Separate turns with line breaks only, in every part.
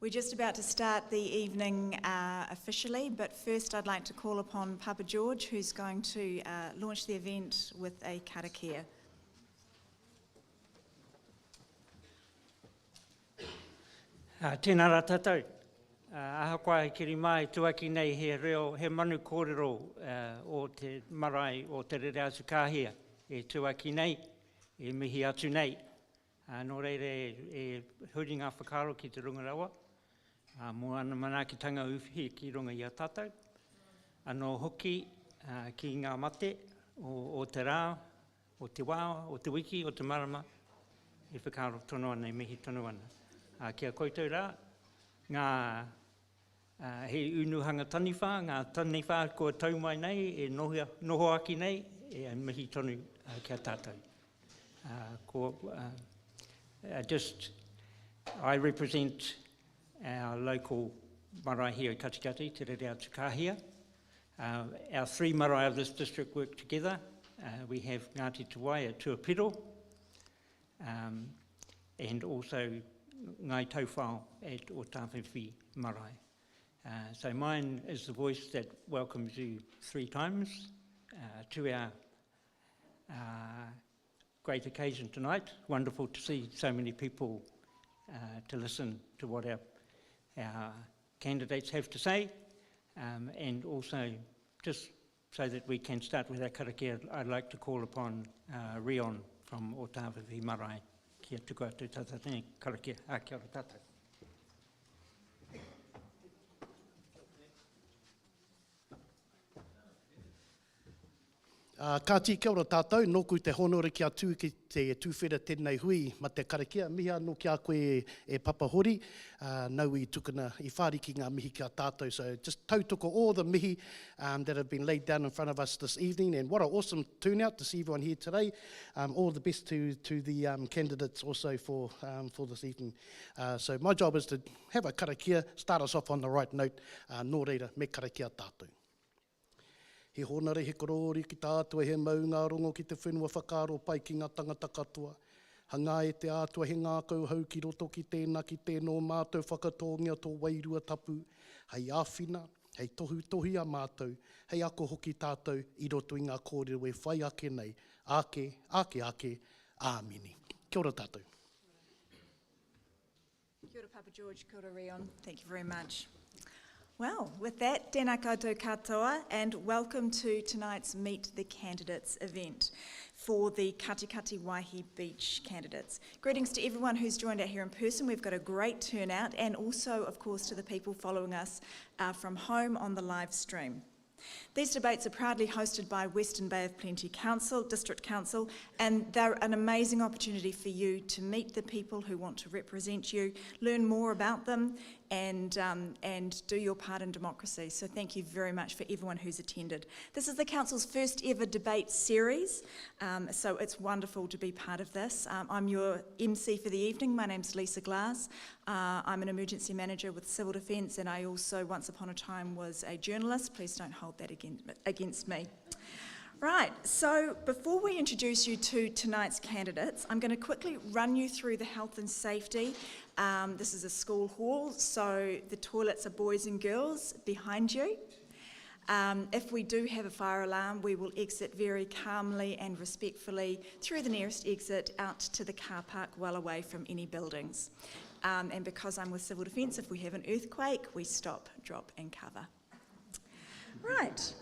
We're just about to start the evening officially, but first I'd like to call upon Papa George, who's going to launch the event with a karakia.
Tēnā rā tātou. Aha koe kiri mai tuaki nei he reo, he manu kōrero o te marae o te rere atu kāhia. E tuaki nei, e mihi atu nei. Nō reire e huri ngā whakaro ki te rungarawa. Mō ana manaakitanga uwhi ki runga i a tātou. Anō hoki ki ngā mate o te rā, o te wā, o te wiki, o te marama. E whakaro tono ana, e mihi tono ana. Kia koutou rā, ngā he unuhanga taniwha, ngā taniwha kua tau mai nei, e noho aki nei, e mihi tonu kia tātou. I represent our local marae here at Katikati, Te Rere Atu Kāhia. Our three marae of this district work together. We have Ngāti Te Wai at Tuapiro, and also Ngai Taufao at Otawhiwhi Marae. So mine is the voice that welcomes you three times to our great occasion tonight. Wonderful to see so many people to listen to what our candidates have to say, and also just so that we can start with our karakia, I'd like to call upon Rion from Otawhiwhi Marae. Kia tuku atu tātātini karakia, kia ora tātou.
Kāti kia ora tātou, nōku te honore kia tū ki te tūwhera tēnei hui ma te karakia. Mihi anō kia koe e Papa Hori, nau I tukuna I whāriki ngā mihi kia tātou. So just tautoko all the mihi that have been laid down in front of us this evening, and what an awesome turnout to see everyone here today. All the best to the candidates also for this evening. So my job is to have a karakia, start us off on the right note, nō reira me karakia tātou. He honare he korori ki tātua he mau ngā rongo ki te whenua whakaro pai ki ngā tangata katoa. Hanga e te ātua he ngā kauhau ki roto ki tēnā ki tēnō mātou whakatongia tō wairua tapu. Hei āwhina, hei tohu a mātou, hei ako hoki tātou I roto I ngā kōrero e whai ake nei. Ake, āmini. Kia ora tātou.
Kia ora Papa George, kia ora Rion. Thank you very much. Well, with that, tēnā koutou katoa, and welcome to tonight's Meet the Candidates event for the Katikati Waihī Beach candidates. Greetings to everyone who's joined out here in person. We've got a great turnout, and also, of course, to the people following us from home on the live stream. These debates are proudly hosted by Western Bay of Plenty Council, District Council, and they're an amazing opportunity for you to meet the people who want to represent you, learn more about them, and do your part in democracy. So thank you very much for everyone who's attended. This is the Council's first ever debate series, so it's wonderful to be part of this. I'm your MC for the evening. My name's Lisa Glass. I'm an emergency manager with Civil Defence, and I also, once upon a time, was a journalist. Please don't hold that against me. Right, so before we introduce you to tonight's candidates, I'm going to quickly run you through the health and safety. This is a school hall, so the toilets are boys and girls behind you. If we do have a fire alarm, we will exit very calmly and respectfully through the nearest exit out to the car park, well away from any buildings. And because I'm with Civil Defence, if we have an earthquake, we stop, drop and cover. Right.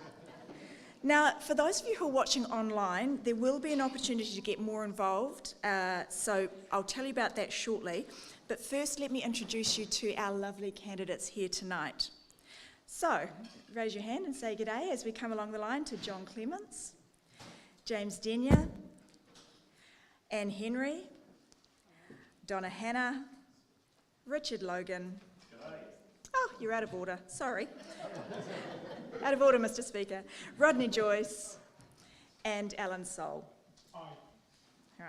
Now, for those of you who are watching online, there will be an opportunity to get more involved, so I'll tell you about that shortly. But first, let me introduce you to our lovely candidates here tonight. So, raise your hand and say g'day as we come along the line to John Clements, James Denyer, Anne Henry, Donna Hanna, Richard Logan. G'day. Oh, you're out of order, sorry. Out of order, Mr. Speaker. Rodney Joyce and Alan Soul. Aye. All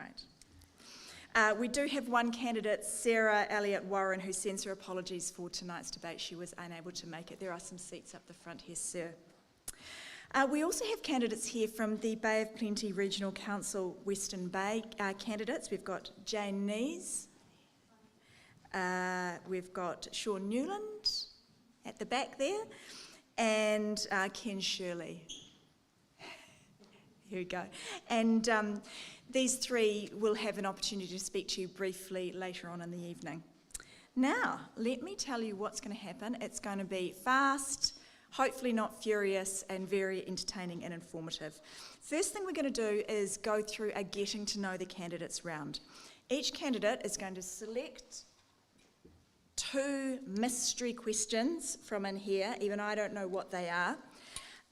right. We do have one candidate, Sarah Elliott Warren, who sends her apologies for tonight's debate. She was unable to make it. There are some seats up the front here, sir. We also have candidates here from the Bay of Plenty Regional Council Western Bay candidates. We've got Jane Nees, We've got Sean Newland at the back there, and Ken Shirley. Here we go. And these three will have an opportunity to speak to you briefly later on in the evening. Now, let me tell you what's going to happen. It's going to be fast, hopefully not furious, and very entertaining and informative. First thing we're going to do is go through a getting to know the candidates round. Each candidate is going to select 2 mystery questions from in here, even I don't know what they are,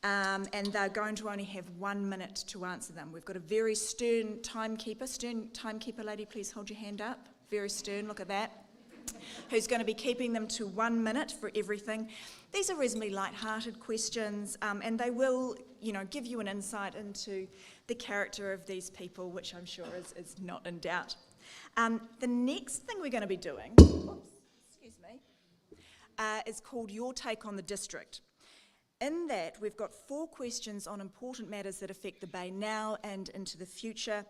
and they're going to only have 1 minute to answer them. We've got a very stern timekeeper lady, please hold your hand up, very stern, look at that, who's going to be keeping them to 1 minute for everything. These are reasonably light-hearted questions, and they will, give you an insight into the character of these people, which I'm sure is not in doubt. The next thing we're going to be doing, is called Your Take on the District. In that, we've got 4 questions on important matters that affect the Bay now and into the future,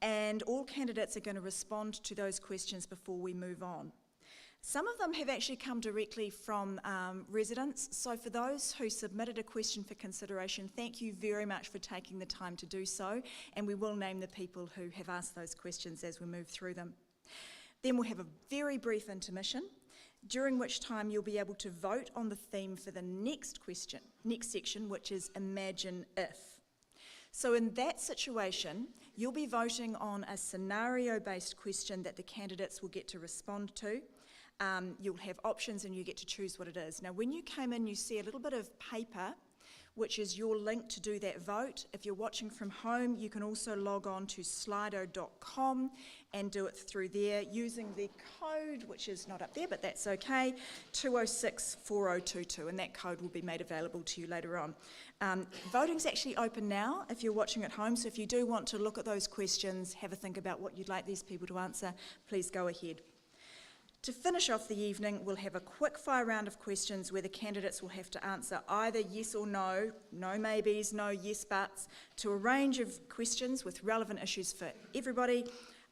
and all candidates are going to respond to those questions before we move on. Some of them have actually come directly from residents, so for those who submitted a question for consideration, thank you very much for taking the time to do so, and we will name the people who have asked those questions as we move through them. Then we'll have a very brief intermission, during which time you'll be able to vote on the theme for the next section, which is Imagine If. So in that situation, you'll be voting on a scenario-based question that the candidates will get to respond to. You'll have options and you get to choose what it is. Now, when you came in, you see a little bit of paper, which is your link to do that vote. If you're watching from home, you can also log on to slido.com and do it through there using the code, which is not up there, but that's okay, 2064022, and that code will be made available to you later on. Voting's actually open now if you're watching at home, so if you do want to look at those questions, have a think about what you'd like these people to answer, please go ahead. To finish off the evening, we'll have a quick fire round of questions where the candidates will have to answer either yes or no, no maybes, no yes buts, to a range of questions with relevant issues for everybody.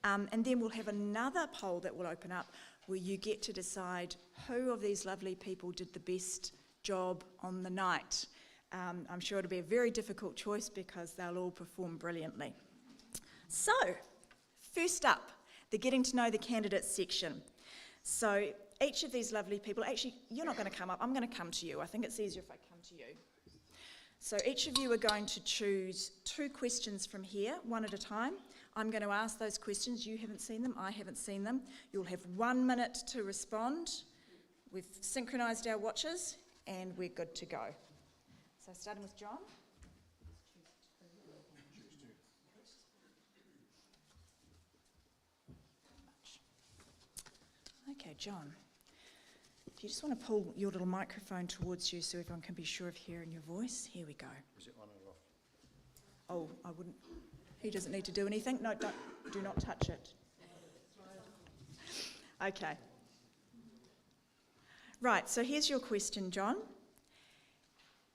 And then we'll have another poll that will open up where you get to decide who of these lovely people did the best job on the night. I'm sure it'll be a very difficult choice because they'll all perform brilliantly. So, first up, the Getting to Know the Candidates section. So each of these lovely people, actually, you're not going to come up, I'm going to come to you. I think it's easier if I come to you. So each of you are going to choose 2 questions from here, one at a time. I'm going to ask those questions. You haven't seen them, I haven't seen them. You'll have 1 minute to respond. We've synchronised our watches and we're good to go. So starting with John. Okay, John, if you just want to pull your little microphone towards you so everyone can be sure of hearing your voice. Here we go.
Is it on or off?
Oh, I wouldn't. He doesn't need to do anything. No, do not touch it. Okay. Right, so here's your question, John.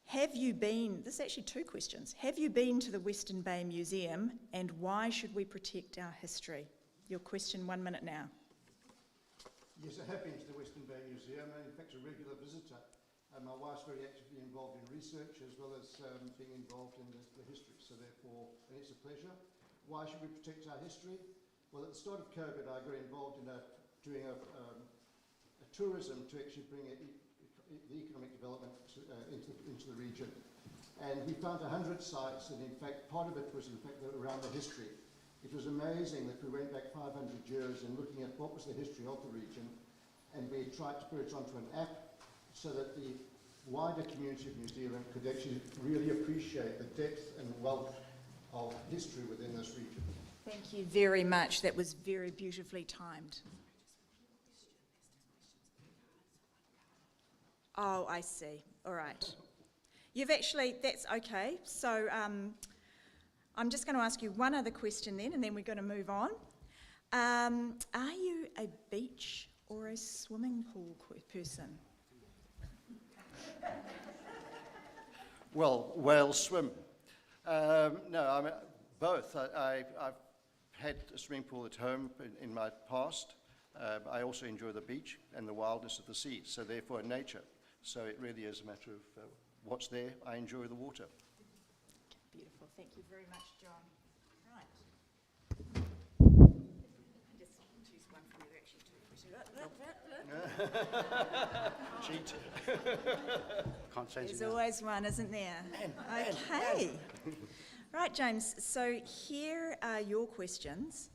Have you been, this is actually 2 questions. Have you been to the Western Bay Museum and why should we protect our history? Your question, 1 minute now.
Yes, I have been to the Western Bay Museum, and in fact a regular visitor. My wife's very actively involved in research as well as being involved in the history, so therefore, and it's a pleasure. Why should we protect our history? Well, at the start of COVID, I got involved in doing a tourism to actually bring the economic development into the region. And we found 100 sites, and in fact, part of it was in fact around the history. It was amazing that we went back 500 years and looking at what was the history of the region, and we tried to put it onto an app so that the wider community of New Zealand could actually really appreciate the depth and wealth of history within this region.
Thank you very much. That was very beautifully timed. Oh, I see. All right. You've actually, that's okay. So, I'm just going to ask you one other question then, and then we're going to move on. Are you a beach or a swimming pool person?
Well, whale swim. No, I mean, both. I've had a swimming pool at home in my past, I also enjoy the beach and the wildness of the sea, so therefore nature. So it really is a matter of what's there. I enjoy the water.
Beautiful. Thank you very much, John. Right. Just choose one from you, actually, two.
Cheat.
Can't change
There's
it now.
always one, isn't there? Okay. Right, James, so here are your questions.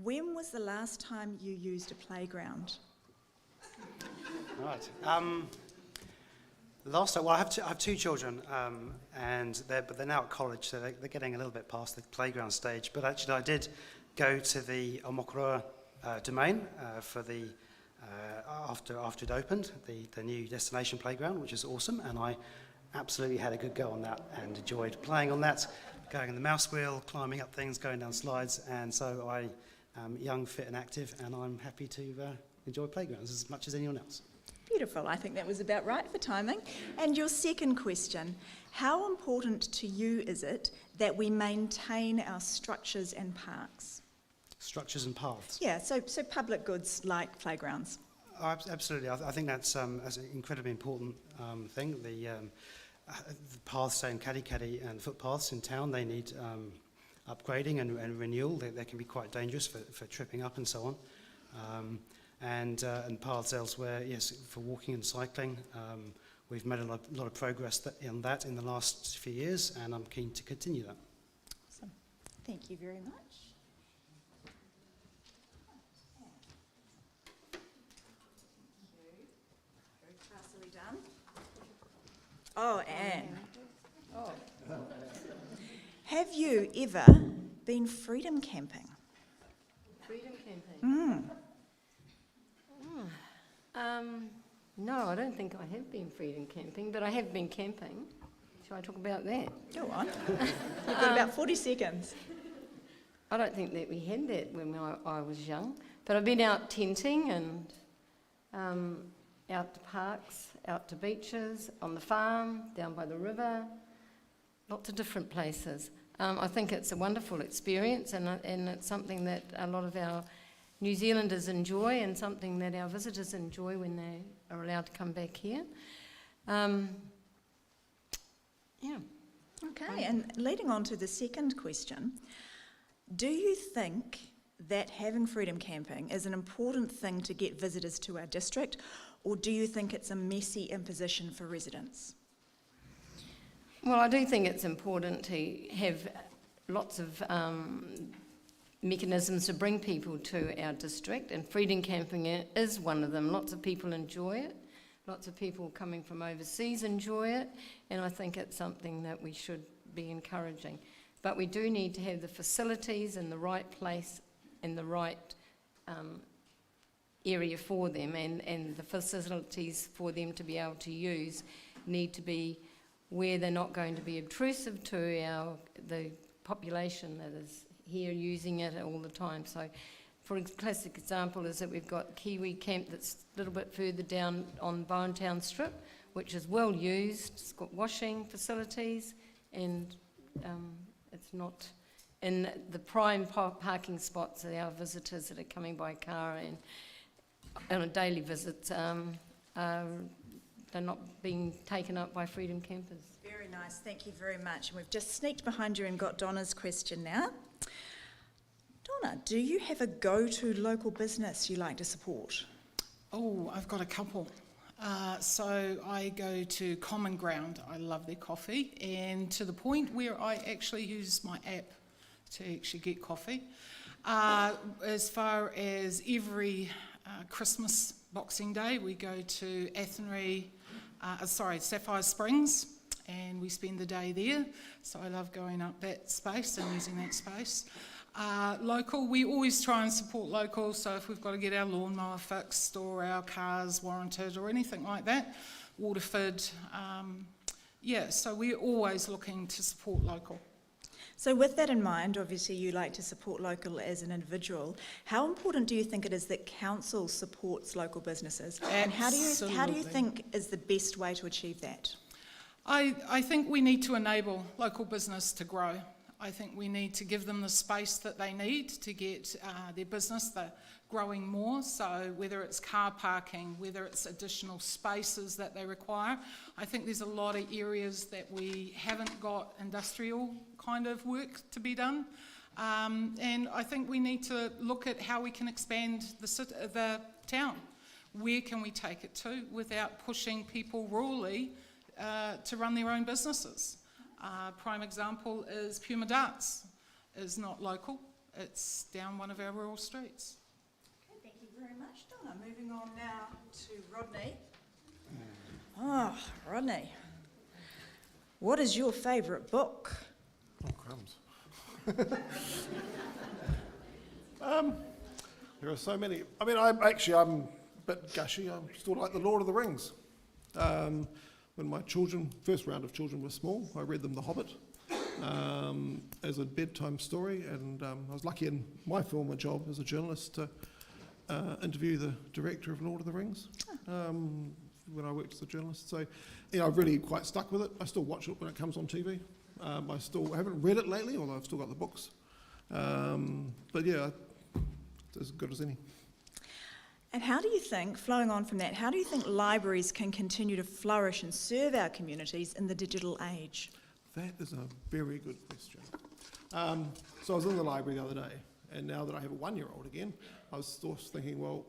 When was the last time you used a playground?
Right. Well, I have two children, but they're now at college, so they're getting a little bit past the playground stage. But actually, I did go to the Omokoroa domain for the after it opened, the new destination playground, which is awesome, and I absolutely had a good go on that and enjoyed playing on that, going on the mouse wheel, climbing up things, going down slides, and so I am young, fit, and active, and I'm happy to enjoy playgrounds as much as anyone else.
Beautiful. I think that was about right for timing. And your second question, how important to you is it that we maintain our structures and parks?
Structures and paths.
Yeah, so public goods like playgrounds.
Oh, absolutely. I think that's an incredibly important thing. The paths, say in Katikati, and footpaths in town, they need upgrading and renewal. They can be quite dangerous for tripping up and so on. And paths elsewhere, yes, for walking and cycling. We've made a lot of progress in that in the last few years, and I'm keen to continue that.
Awesome. Thank you very much. Very classily done. Oh, Anne. Oh. Have you ever been freedom camping?
Freedom camping? No, I don't think I have been freedom camping, but I have been camping. Shall I talk about that?
Go on. You've got about 40 seconds.
I don't think that we had that when I was young, but I've been out tenting and out to parks, out to beaches, on the farm, down by the river, lots of different places. I think it's a wonderful experience, and it's something that a lot of our New Zealanders enjoy, and something that our visitors enjoy when they are allowed to come back here. Yeah.
Okay, and leading on to the second question, do you think that having freedom camping is an important thing to get visitors to our district, or do you think it's a messy imposition for residents?
Well, I do think it's important to have lots of mechanisms to bring people to our district, and freedom camping is one of them. Lots of people enjoy it. Lots of people coming from overseas enjoy it, and I think it's something that we should be encouraging. But we do need to have the facilities in the right place, in the right area for them, and the facilities for them to be able to use need to be where they're not going to be obtrusive to the population that is here using it all the time. So, for a classic example is that we've got Kiwi Camp that's a little bit further down on Bowen Town Strip, which is well used. It's got washing facilities, and it's not in the prime parking spots that our visitors that are coming by car and on a daily visit, they're not being taken up by freedom campers.
Very nice, thank you very much. And we've just sneaked behind you and got Donna's question now. Donna, do you have a go-to local business you like to support?
Oh, I've got a couple. So I go to Common Ground. I love their coffee, and to the point where I actually use my app to actually get coffee. As far as every Christmas Boxing Day, we go to Sapphire Springs, and we spend the day there. So I love going up that space and using that space. Local, we always try and support local, so if we've got to get our lawnmower fixed or our cars warranted or anything like that, Waterford, so we're always looking to support local.
So with that in mind, obviously you like to support local as an individual. How important do you think it is that council supports local businesses? And how do you think is the best way to achieve that?
I think we need to enable local business to grow. I think we need to give them the space that they need to get their business. They're growing more, so whether it's car parking, whether it's additional spaces that they require, I think there's a lot of areas that we haven't got industrial kind of work to be done. And I think we need to look at how we can expand the town. Where can we take it to without pushing people rurally to run their own businesses? Prime example is Puma Darts, is not local, it's down one of our rural streets.
Okay, thank you very much, Donna. Moving on now to Rodney. Oh, Rodney, what is your favourite book?
Oh, crumbs. There are so many. I mean, I'm a bit gushy. I still like The Lord of the Rings. When my first round of children were small, I read them The Hobbit as a bedtime story, and I was lucky in my former job as a journalist to interview the director of Lord of the Rings when I worked as a journalist. So, I've really quite stuck with it. I still watch it when it comes on TV. I haven't read it lately, although I've still got the books. But yeah, it's as good as any.
And how do you think, flowing on from that, how do you think libraries can continue to flourish and serve our communities in the digital age?
That is a very good question. So I was in the library the other day, and now that I have a 1-year-old again, I was sort of thinking, well,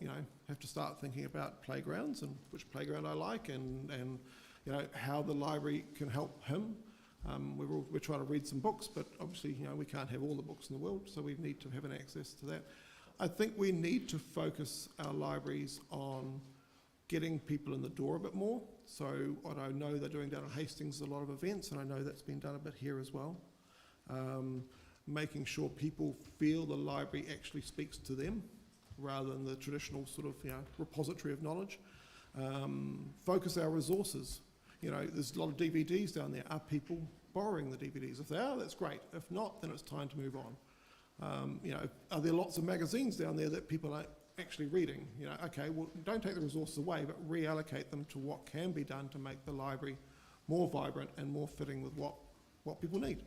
have to start thinking about playgrounds and which playground I like, and how the library can help him. We're trying to read some books, but obviously, we can't have all the books in the world, so we need to have an access to that. I think we need to focus our libraries on getting people in the door a bit more. So what I know they're doing down in Hastings is a lot of events, and I know that's been done a bit here as well. Making sure people feel the library actually speaks to them rather than the traditional sort of repository of knowledge. Focus our resources. There's a lot of DVDs down there. Are people borrowing the DVDs? If they are, that's great. If not, then it's time to move on. Are there lots of magazines down there that people are actually reading? Okay, well, don't take the resources away, but reallocate them to what can be done to make the library more vibrant and more fitting with what people need.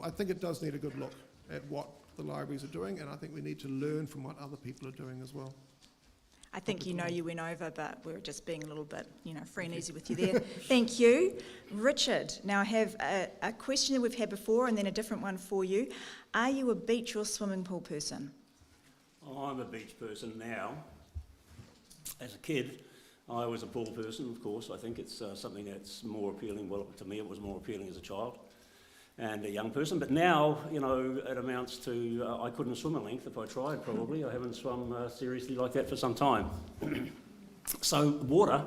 I think it does need a good look at what the libraries are doing, and I think we need to learn from what other people are doing as well.
I think you went over, but we're just being a little bit, free and easy with you there. Thank you. Richard, now I have a question that we've had before and then a different one for you. Are you a beach or swimming pool person?
I'm a beach person now. As a kid, I was a pool person, of course. I think it's something that's more appealing. Well, to me, it was more appealing as a child and a young person. But now, it amounts to I couldn't swim a length if I tried, probably. I haven't swum seriously like that for some time. So water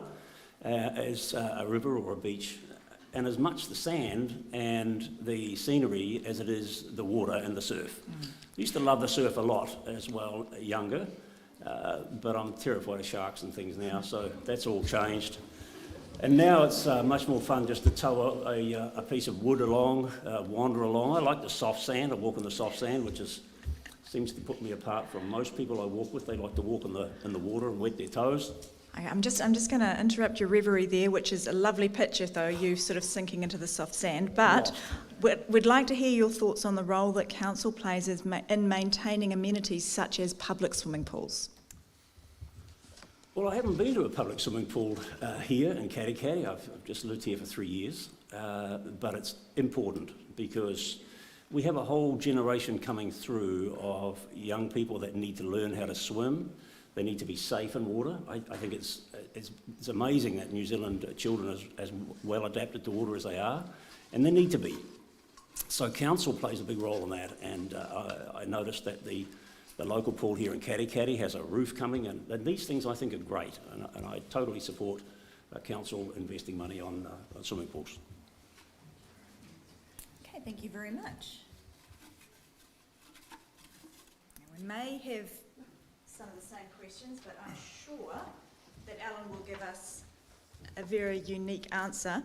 is a river or a beach, and as much the sand and the scenery as it is the water and the surf. I used to love the surf a lot as well, younger, but I'm terrified of sharks and things now, so that's all changed. And now it's much more fun just to tow a piece of wood along, wander along. I like the soft sand. I walk on the soft sand, which seems to put me apart from most people I walk with. They like to walk in the water and wet their toes.
I'm just going to interrupt your reverie there, which is a lovely picture, though, you sort of sinking into the soft sand. But we'd like to hear your thoughts on the role that council plays in maintaining amenities such as public swimming pools.
Well, I haven't been to a public swimming pool here in Katikati. I've just lived here for 3 years, but it's important because we have a whole generation coming through of young people that need to learn how to swim. They need to be safe in water. I think it's amazing that New Zealand children are as well adapted to water as they are, and they need to be. So council plays a big role in that, and I noticed that the local pool here in Katikati has a roof coming, and these things I think are great, and I totally support council investing money on swimming pools.
Okay, thank you very much. Now, we may have some of the same questions, but I'm sure that Alan will give us a very unique answer.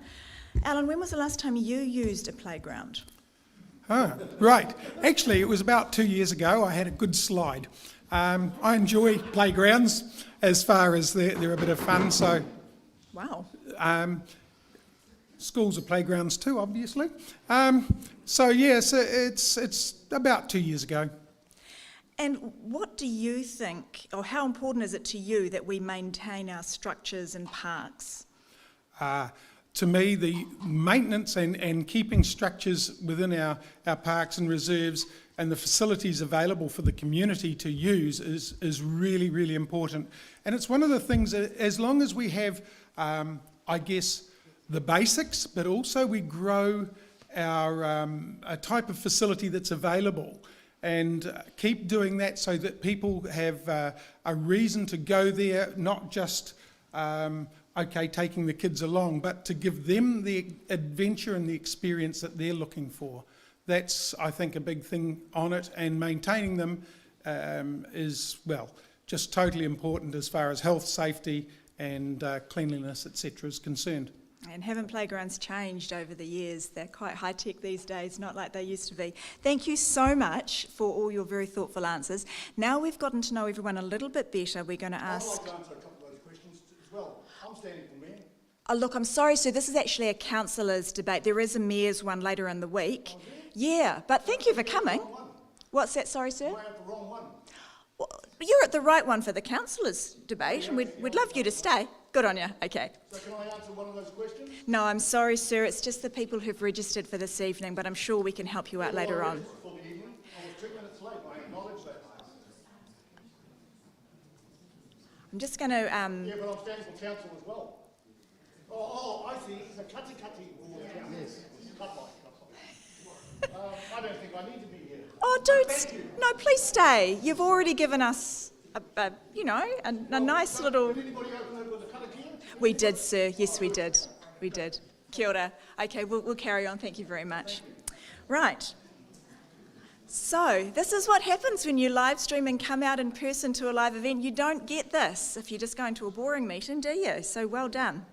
Alan, when was the last time you used a playground?
Right. Actually, it was about 2 years ago. I had a good slide. I enjoy playgrounds as far as they're a bit of fun. So,
Wow.
schools are playgrounds too, obviously. So yes, it's about 2 years ago.
And what do you think, or how important is it to you that we maintain our structures and parks?
To me, the maintenance and keeping structures within our parks and reserves and the facilities available for the community to use is really, really important. And it's one of the things that, as long as we have, I guess, the basics, but also we grow our a type of facility that's available, and keep doing that so that people have a reason to go there, not just taking the kids along, but to give them the adventure and the experience that they're looking for. That's, I think, a big thing on it, and maintaining them is, well, just totally important as far as health, safety and cleanliness, etc. is concerned.
And haven't playgrounds changed over the years? They're quite high-tech these days, not like they used to be. Thank you so much for all your very thoughtful answers. Now we've gotten to know everyone a little bit better, we're going to ask...
I'd like to answer a couple of those questions as well. I'm standing for mayor.
Oh, look, I'm sorry, sir, this is actually a councillors' debate. There is a mayor's one later in the week. Yeah, but thank you for coming. What's that, sorry, sir?
Am I at the wrong one?
Well, you're at the right one for the councillors' debate, and we'd love you to stay. Good on you, okay.
So can I answer one of those questions?
No, I'm sorry, sir, it's just the people who've registered for this evening, but I'm sure we can help you out later on.
For the evening. I was 2 minutes late, I acknowledge that.
I'm just going to...
Yeah, but I'm standing for council as well. Oh, I see, it's a Katikati rule of council. Yes. Cut line. I don't think I need to be here.
Oh, no, please stay. You've already given us, a nice little...
Did anybody open up with a Katikati?
We did, sir. Yes, we did. We did. Kia ora. Okay, we'll carry on. Thank you very much. Right. So, this is what happens when you live stream and come out in person to a live event. You don't get this if you're just going to a boring meeting, do you? So, well done.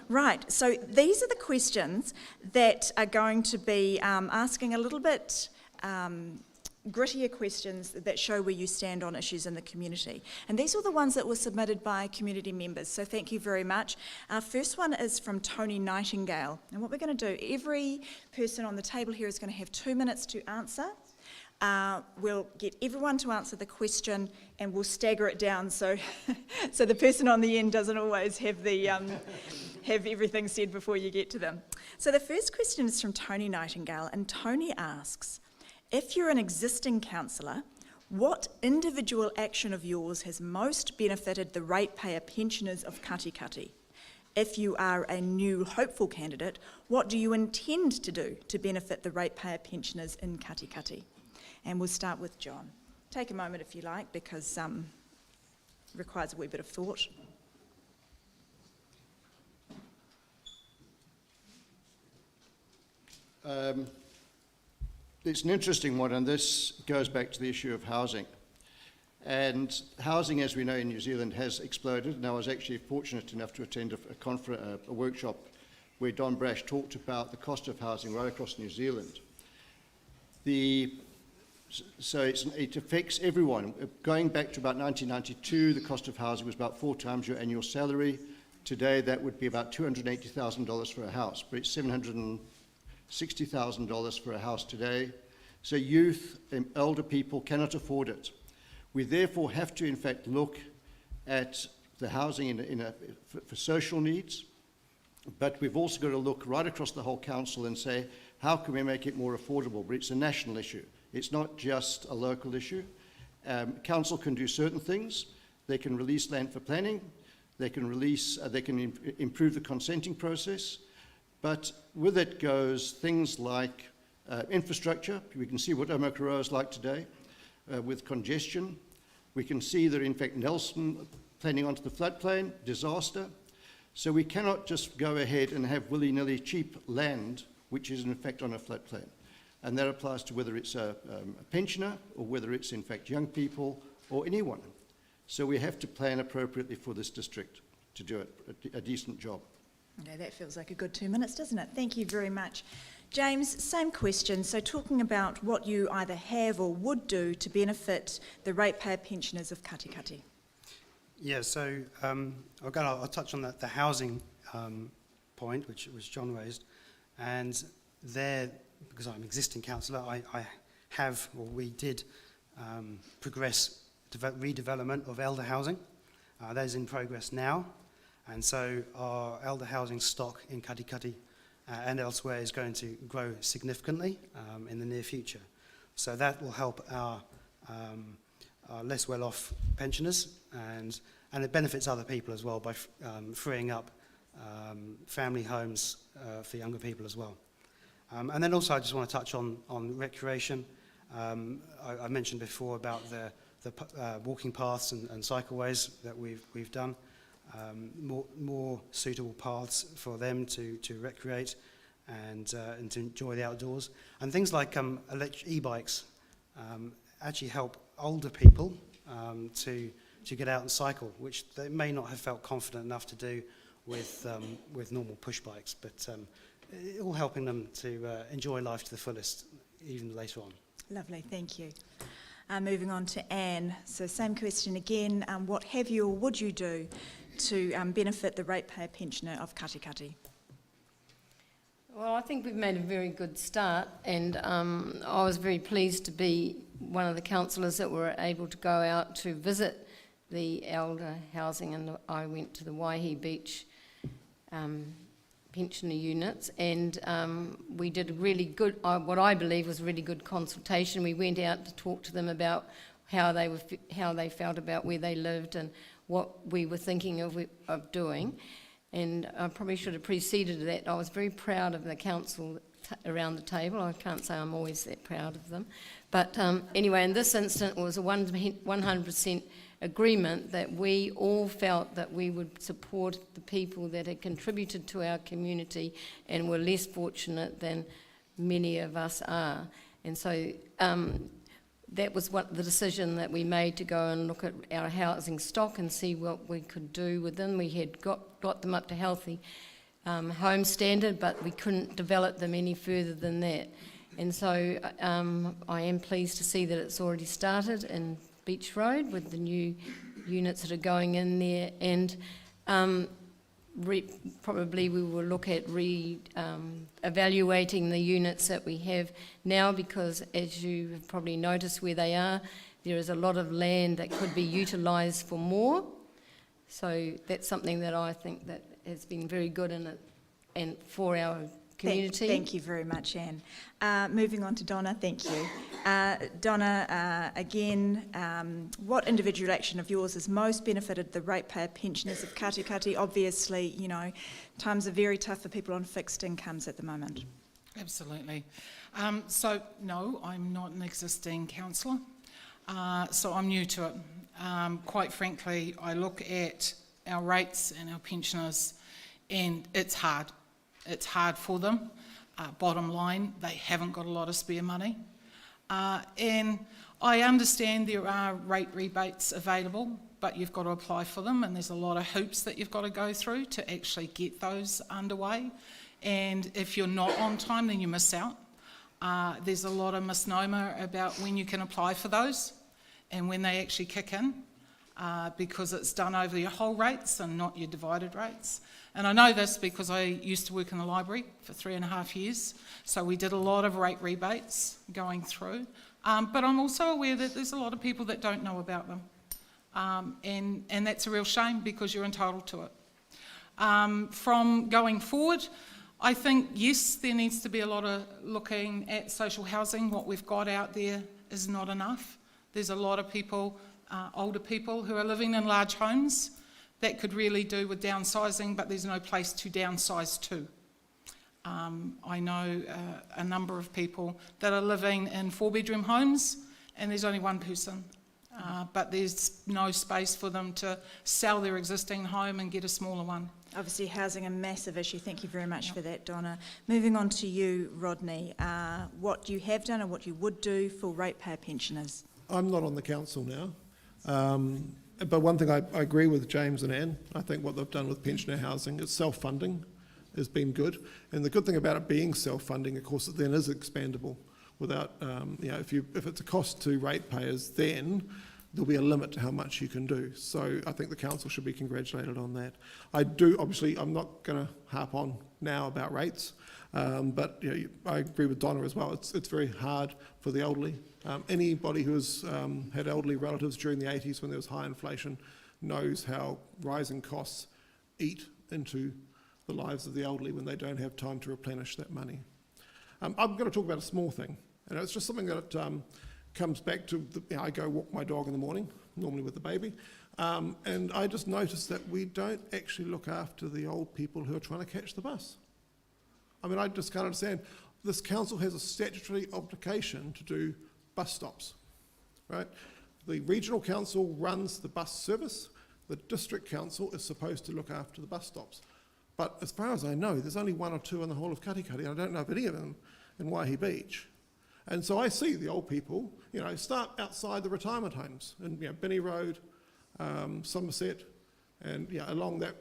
Right, so these are the questions that are going to be asking a little bit grittier questions that show where you stand on issues in the community. And these are the ones that were submitted by community members, so thank you very much. Our first one is from Tony Nightingale. And what we're going to do, every person on the table here is going to have 2 minutes to answer. We'll get everyone to answer the question and we'll stagger it down so so the person on the end doesn't always have the have everything said before you get to them. So the first question is from Tony Nightingale, and Tony asks, if you're an existing councillor, what individual action of yours has most benefited the ratepayer pensioners of Katikati? If you are a new hopeful candidate, what do you intend to do to benefit the ratepayer pensioners in Katikati? And we'll start with John. Take a moment if you like, because it requires a wee bit of thought.
It's an interesting one, and this goes back to the issue of housing. And housing, as we know, in New Zealand has exploded, and I was actually fortunate enough to attend a workshop where Don Brash talked about the cost of housing right across New Zealand. So it affects everyone. Going back to about 1992, the cost of housing was about 4 times your annual salary. Today, that would be about $280,000 for a house, but it's $760,000 for a house today. So youth and elder people cannot afford it. We therefore have to, in fact, look at the housing for social needs, but we've also got to look right across the whole council and say, how can we make it more affordable? But it's a national issue. It's not just a local issue. Council can do certain things. They can release land for planning. They can improve the consenting process. But with it goes things like infrastructure. We can see what Omokoroa is like today with congestion. We can see that, in fact, Nelson planning onto the floodplain, disaster. So we cannot just go ahead and have willy-nilly cheap land, which is, in effect, on a floodplain. And that applies to whether it's a pensioner or whether it's, in fact, young people or anyone. So we have to plan appropriately for this district to do a decent job.
Okay, that feels like a good 2 minutes, doesn't it? Thank you very much. James, same question. So talking about what you either have or would do to benefit the ratepayer pensioners of Katikati.
Yeah, so I'll touch on the housing point, which John raised, and there, because I'm existing councillor, I have, or we did, progress redevelopment of elder housing. That is in progress now, and so our elder housing stock in Katikati and elsewhere is going to grow significantly in the near future. So that will help our less well-off pensioners, and it benefits other people as well by freeing up family homes for younger people as well. And then also I just want to touch on recreation. I mentioned before about the walking paths and cycleways that we've done. More suitable paths for them to recreate and to enjoy the outdoors. And things like electric e-bikes actually help older people to get out and cycle, which they may not have felt confident enough to do with normal push bikes, but all helping them to enjoy life to the fullest even later on.
Lovely, thank you. Moving on to Anne. So same question again. What have you or would you do to benefit the ratepayer pensioner of Katikati?
Well, I think we've made a very good start, and I was very pleased to be one of the councillors that were able to go out to visit the elder housing, and I went to the Waihī beach pensioner units, and we did a really good, what I believe was really good consultation. We went out to talk to them about how they felt about where they lived and what we were thinking of doing. And I probably should have preceded that. I was very proud of the council around the table. I can't say I'm always that proud of them. But anyway, in this instance, it was a 100% agreement that we all felt that we would support the people that had contributed to our community and were less fortunate than many of us are. And so that was the decision that we made, to go and look at our housing stock and see what we could do with them. We had got them up to healthy home standard, but we couldn't develop them any further than that. And so I am pleased to see that it's already started in Beach Road with the new units that are going in there, and probably we will look at evaluating the units that we have now, because as you have probably noticed where they are, there is a lot of land that could be utilised for more. So that's something that I think that has been very good in it and for our community.
Thank you very much, Anne. Moving on to Donna, thank you. Donna, again, what individual action of yours has most benefited the ratepayer pensioners of Katikati? Obviously, you know, times are very tough for people on fixed incomes at the moment.
Absolutely. So, no, I'm not an existing councillor, so I'm new to it. Quite frankly, I look at our rates and our pensioners, and it's hard. It's hard for them. Bottom line, they haven't got a lot of spare money. And I understand there are rate rebates available, but you've got to apply for them, and there's a lot of hoops that you've got to go through to actually get those underway. And if you're not on time, then you miss out. There's a lot of misnomer about when you can apply for those and when they actually kick in, because it's done over your whole rates and not your divided rates. And I know this because I used to work in the library for 3.5 years, so we did a lot of rate rebates going through. But I'm also aware that there's a lot of people that don't know about them. And that's a real shame, because you're entitled to it. From going forward, I think, yes, there needs to be a lot of looking at social housing. What we've got out there is not enough. There's a lot of people, older people, who are living in large homes that could really do with downsizing, but there's no place to downsize to. I know a number of people that are living in 4-bedroom homes, and there's only one person, but there's no space for them to sell their existing home and get a smaller one.
Obviously, housing a massive issue. Thank you very much for that, Donna. Moving on to you, Rodney. What you have done and what you would do for ratepayer pensioners?
I'm not on the council now, but one thing I agree with James and Anne. I think what they've done with pensioner housing is self-funding has been good, and the good thing about it being self-funding, of course, it then is expandable. Without, if it's a cost to ratepayers, then there'll be a limit to how much you can do. So I think the council should be congratulated on that. Obviously, I'm not going to harp on now about rates, but I agree with Donna as well. It's very hard for the elderly. Anybody who has had elderly relatives during the 80s when there was high inflation knows how rising costs eat into the lives of the elderly when they don't have time to replenish that money. I'm going to talk about a small thing, and it's just something that comes back to, I go walk my dog in the morning, normally with the baby, and I just noticed that we don't actually look after the old people who are trying to catch the bus. I mean, I just can't understand. This council has a statutory obligation to do bus stops, right? The regional council runs the bus service. The district council is supposed to look after the bus stops. But as far as I know, there's only 1 or 2 in the whole of Katikati. I don't know of any of them in Waihī Beach. And so I see the old people, start outside the retirement homes in Binney Road, Somerset, and along that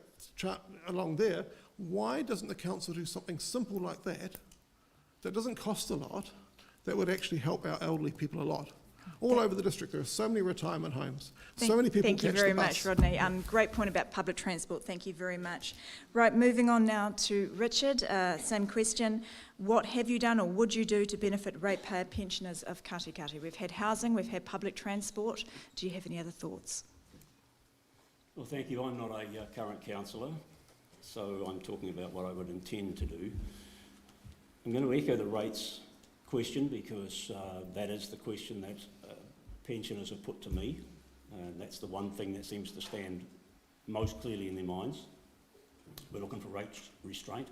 along there. Why doesn't the council do something simple like that doesn't cost a lot, that would actually help our elderly people a lot? All over the district, there are so many retirement homes, so many people catch the bus.
Thank you very much, Rodney. Great point about public transport. Thank you very much. Right, moving on now to Richard. Same question. What have you done or would you do to benefit ratepayer pensioners of Katikati? We've had housing, we've had public transport. Do you have any other thoughts?
Well, thank you. I'm not a current councillor, so I'm talking about what I would intend to do. I'm going to echo the rates question because that is the question that pensioners have put to me. That's the one thing that seems to stand most clearly in their minds. We're looking for rate restraint.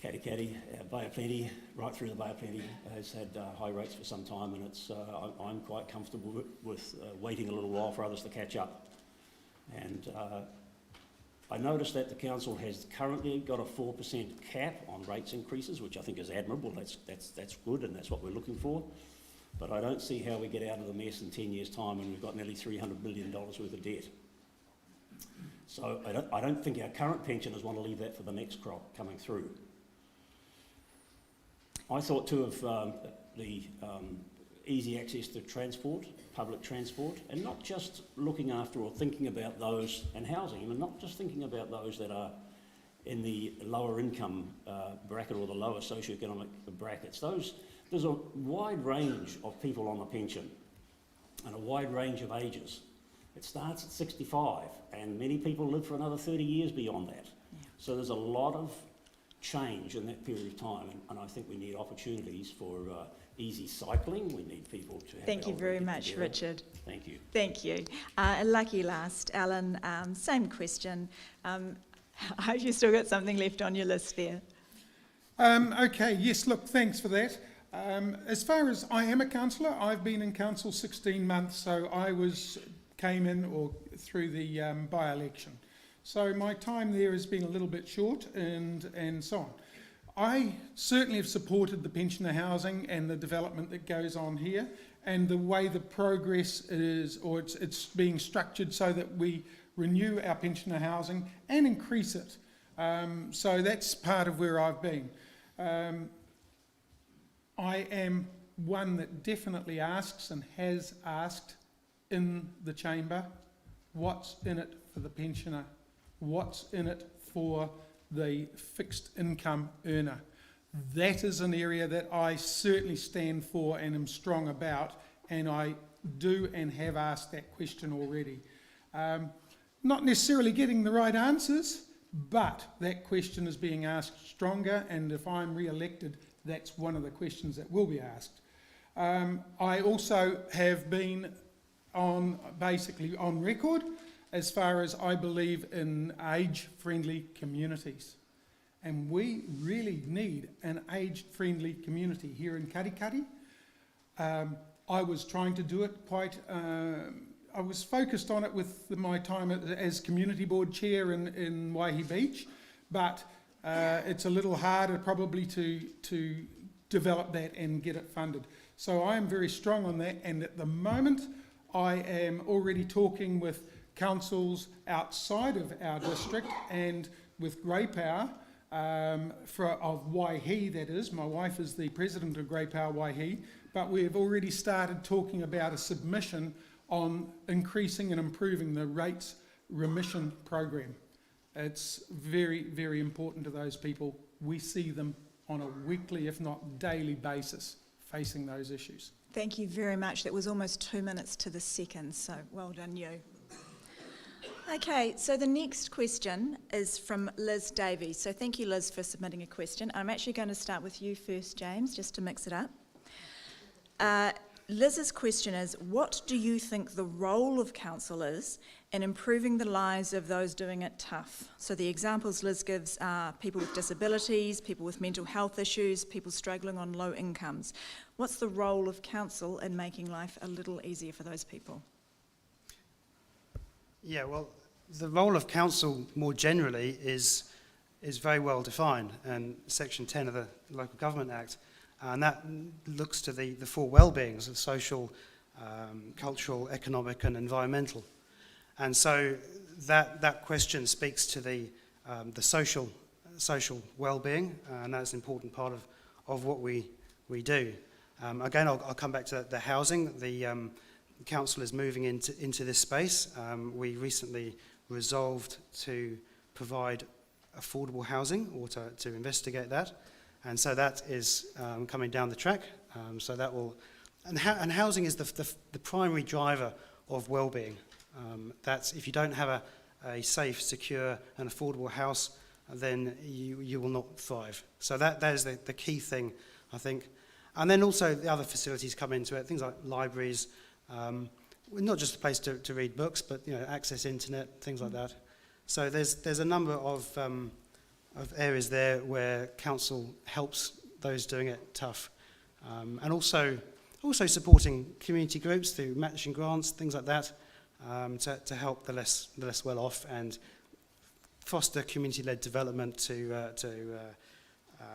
Katikati, Bay of Plenty, right through the Bay of Plenty, has had high rates for some time, and I'm quite comfortable with waiting a little while for others to catch up. And I noticed that the council has currently got a 4% cap on rates increases, which I think is admirable. That's good, and that's what we're looking for. But I don't see how we get out of the mess in 10 years' time when we've got nearly $300 million worth of debt. So I don't think our current pensioners want to leave that for the next crop coming through. I thought too of the easy access to transport, public transport, and not just looking after or thinking about those, and housing, and not just thinking about those that are in the lower income bracket or the lower socioeconomic brackets. There's a wide range of people on a pension and a wide range of ages. It starts at 65 and many people live for another 30 years beyond that. Yeah. So there's a lot of change in that period of time, and I think we need opportunities for easy cycling. We need people to have.
Thank you very much, together. Richard.
Thank you.
Thank you. Lucky last, Alan, same question. I hope you still got something left on your list there.
Okay, yes, look, thanks for that. As far as I am a councillor, I've been in council 16 months, so I came in through the by-election. So my time there has been a little bit short and so on. I certainly have supported the pensioner housing and the development that goes on here, and the way the progress is, or it's being structured so that we renew our pensioner housing and increase it. So that's part of where I've been. I am one that definitely asks and has asked in the chamber, what's in it for the pensioner? What's in it for the fixed income earner? That is an area that I certainly stand for and am strong about, and I do and have asked that question already. Not necessarily getting the right answers, but that question is being asked stronger, and if I'm re-elected, that's one of the questions that will be asked. I also have been basically on record as far as I believe in age-friendly communities. And we really need an age-friendly community here in Katikati. I was trying to do it I was focused on it with my time as community board chair in Waihī Beach, but it's a little harder probably to develop that and get it funded. So I am very strong on that, and at the moment I am already talking with councils outside of our district and with Grey Power of Waihī, that is. My wife is the president of Grey Power Waihī, but we've already started talking about a submission on increasing and improving the rates remission program. It's very, very important to those people. We see them on a weekly, if not daily basis, facing those issues.
Thank you very much. That was almost 2 minutes to the second, so well done you. Okay, so the next question is from Liz Davies. So thank you, Liz, for submitting a question. I'm actually going to start with you first, James, just to mix it up. Liz's question is, what do you think the role of council is in improving the lives of those doing it tough? So the examples Liz gives are people with disabilities, people with mental health issues, people struggling on low incomes. What's the role of council in making life a little easier for those people?
Yeah, well, the role of council more generally is very well defined in Section 10 of the Local Government Act, and that looks to the four well-beings of social, cultural, economic and environmental. And so that question speaks to the social well-being, and that's an important part of what we do. Again, I'll come back to the housing. The council is moving into this space. We recently resolved to provide affordable housing, or to investigate that, and so that is coming down the track. So that will, and housing is the primary driver of well-being. That's, if you don't have a safe, secure and affordable house, then you will not thrive. So that is the key thing, I think. And then also the other facilities come into it, things like libraries, not just a place to read books, but access internet, things like that. So there's a number of areas there where council helps those doing it tough, and also supporting community groups through matching grants, things like that, to help the less well off and foster community-led development to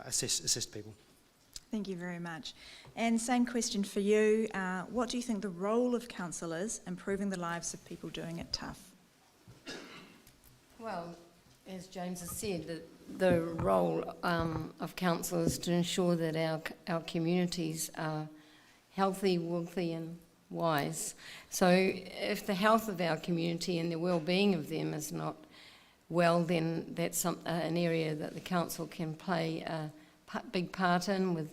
assist people.
Thank you very much. And same question for you. What do you think the role of council is improving the lives of people doing it tough?
Well, as James has said, the role of council is to ensure that our communities are healthy, wealthy and wise. So if the health of our community and the well-being of them is not well, then that's an area that the council can play a big part in, with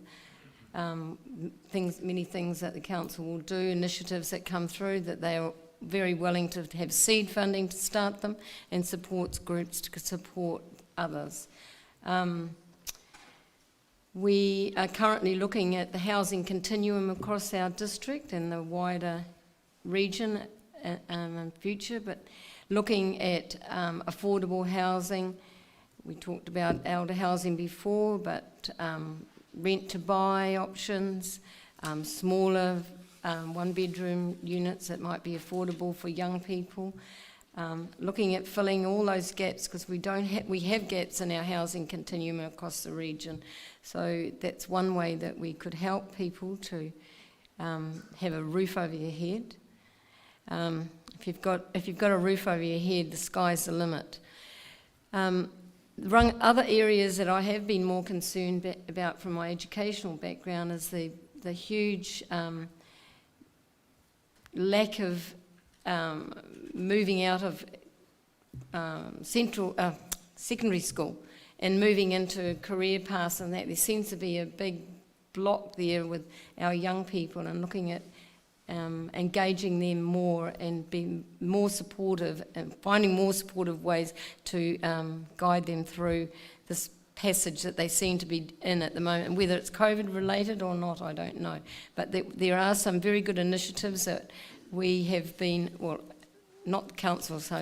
many things that the council will do, initiatives that come through, that they are very willing to have seed funding to start them, and supports groups to support others. We are currently looking at the housing continuum across our district and the wider region in future, but looking at affordable housing. We talked about elder housing before, but rent-to-buy options, smaller one-bedroom units that might be affordable for young people. Looking at filling all those gaps, because we have gaps in our housing continuum across the region. So that's one way that we could help people to have a roof over your head. If you've got a roof over your head, the sky's the limit. Other areas that I have been more concerned about from my educational background is the huge lack of moving out of secondary school and moving into career paths, and that there seems to be a big block there with our young people, and looking at engaging them more and being more supportive and finding more supportive ways to guide them through this passage that they seem to be in at the moment. Whether it's COVID related or not, I don't know. But there are some very good initiatives that we have been, well, not councils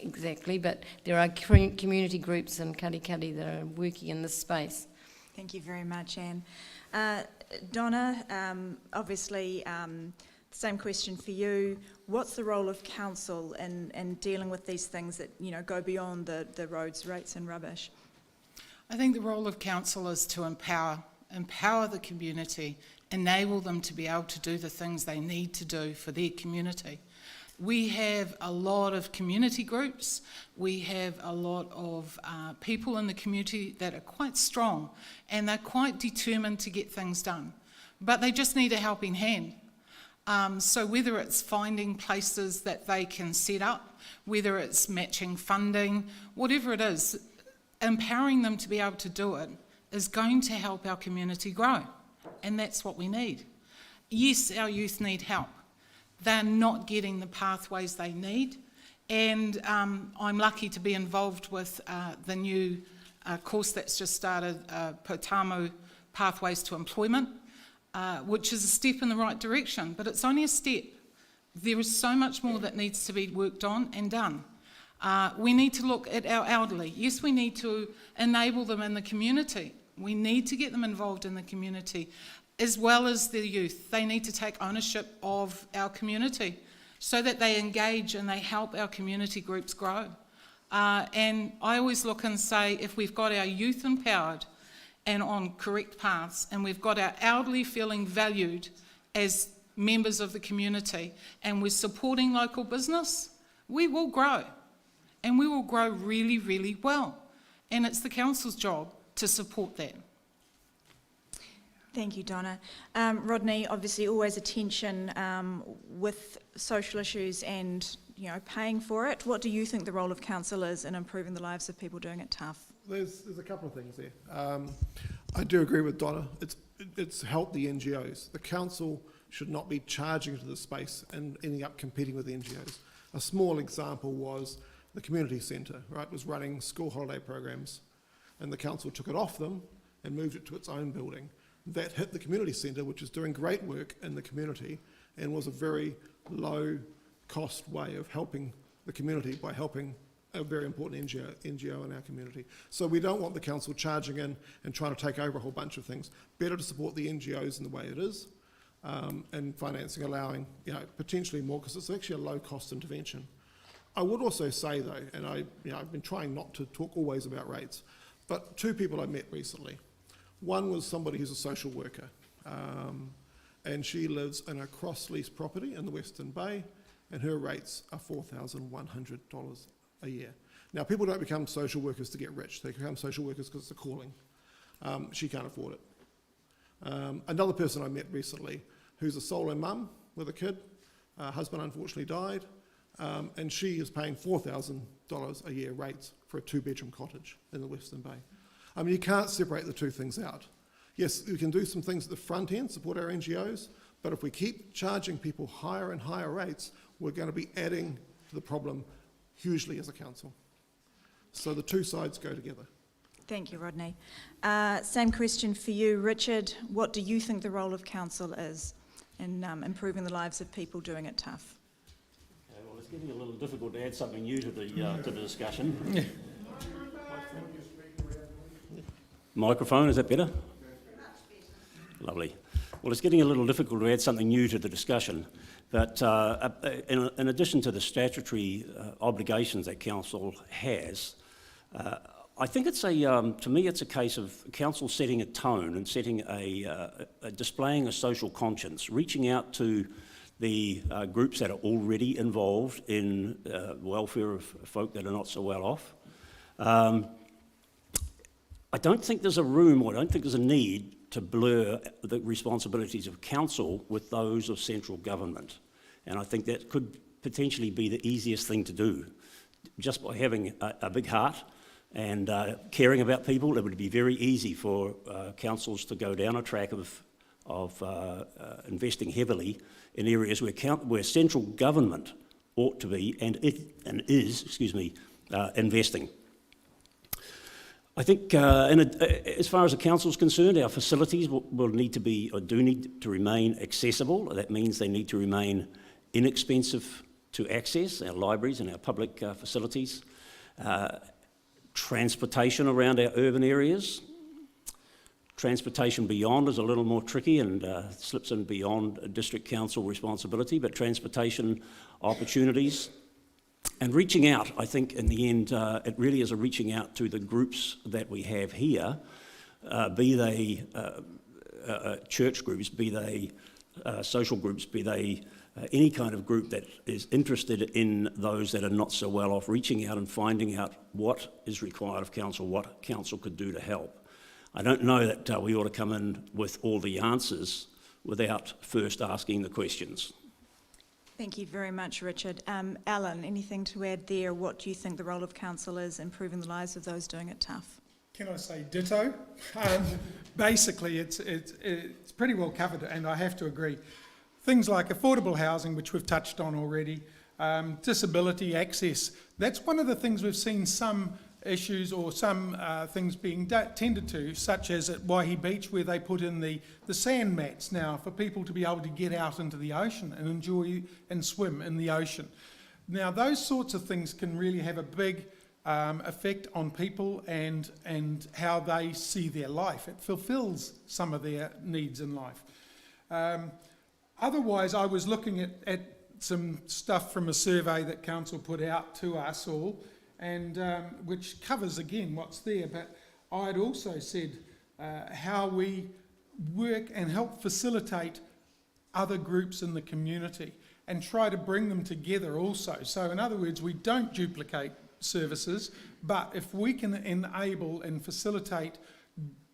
exactly, but there are community groups in Katikati that are working in this space.
Thank you very much, Anne. Donna, obviously, same question for you. What's the role of council in dealing with these things that go beyond the roads, rates and rubbish?
I think the role of council is to empower the community, enable them to be able to do the things they need to do for their community. We have a lot of community groups. We have a lot of people in the community that are quite strong, and they're quite determined to get things done. But they just need a helping hand. So whether it's finding places that they can set up, whether it's matching funding, whatever it is, empowering them to be able to do it is going to help our community grow. And that's what we need. Yes, our youth need help. They're not getting the pathways they need. And I'm lucky to be involved with the new course that's just started, Potamu Pathways to Employment, which is a step in the right direction, but it's only a step. There is so much more that needs to be worked on and done. We need to look at our elderly. Yes, we need to enable them in the community. We need to get them involved in the community, as well as the youth. They need to take ownership of our community so that they engage and they help our community groups grow. And I always look and say, if we've got our youth empowered and on correct paths, and we've got our elderly feeling valued as members of the community, and we're supporting local business, we will grow. And we will grow really, really well. And it's the council's job to support that.
Thank you, Donna. Rodney, obviously always a tension with social issues and paying for it. What do you think the role of council is in improving the lives of people doing it tough?
There's a couple of things there. I do agree with Donna. It's helped the NGOs. The council should not be charging into the space and ending up competing with the NGOs. A small example was the community centre, right, was running school holiday programs, and the council took it off them and moved it to its own building. That hit the community centre, which is doing great work in the community, and was a very low cost way of helping the community by helping a very important NGO in our community. So we don't want the council charging in and trying to take over a whole bunch of things. Better to support the NGOs in the way it is, and financing allowing potentially more, because it's actually a low cost intervention. I would also say though, and I've been trying not to talk always about rates, but two people I met recently. One was somebody who's a social worker, and she lives in a cross-lease property in the Western Bay, and her rates are $4,100 a year. Now, people don't become social workers to get rich. They become social workers because it's a calling. She can't afford it. Another person I met recently who's a solo mum with a kid, husband unfortunately died, and she is paying $4,000 a year rates for a 2-bedroom cottage in the Western Bay. I mean, you can't separate the two things out. Yes, we can do some things at the front end, support our NGOs, but if we keep charging people higher and higher rates, we're going to be adding to the problem hugely as a council. So the two sides go together.
Thank you, Rodney. Same question for you, Richard. What do you think the role of council is in improving the lives of people doing it tough?
Okay, well, it's getting a little difficult to add something new to the discussion. Microphone, is that better? Lovely. Well, it's getting a little difficult to add something new to the discussion, but in addition to the statutory obligations that council has, I think it's to me it's a case of council setting a tone and setting displaying a social conscience, reaching out to the groups that are already involved in welfare of folk that are not so well off. I don't think there's a room, or I don't think there's a need to blur the responsibilities of council with those of central government. And I think that could potentially be the easiest thing to do. Just by having a big heart and caring about people, it would be very easy for councils to go down a track of investing heavily in areas where central government ought to be and is investing. I think as far as the council is concerned, our facilities will need to be, or do need to remain accessible. That means they need to remain inexpensive to access, our libraries and our public facilities. Transportation around our urban areas. Transportation beyond is a little more tricky and slips in beyond district council responsibility, but transportation opportunities. And reaching out, I think in the end, it really is a reaching out to the groups that we have here, be they church groups, be they social groups, be they any kind of group that is interested in those that are not so well off, reaching out and finding out what is required of council, what council could do to help. I don't know that we ought to come in with all the answers without first asking the questions.
Thank you very much, Richard. Alan, anything to add there? What do you think the role of council is in improving the lives of those doing it tough?
Can I say ditto? Basically, it's pretty well covered, and I have to agree. Things like affordable housing, which we've touched on already, disability access, that's one of the things we've seen some issues or some things being tended to, such as at Waihī Beach, where they put in the sand mats now for people to be able to get out into the ocean and enjoy and swim in the ocean. Now, those sorts of things can really have a big effect on people and how they see their life. It fulfills some of their needs in life. Otherwise, I was looking at some stuff from a survey that council put out to us all, and which covers again what's there, but I'd also said how we work and help facilitate other groups in the community and try to bring them together also. So in other words, we don't duplicate services, but if we can enable and facilitate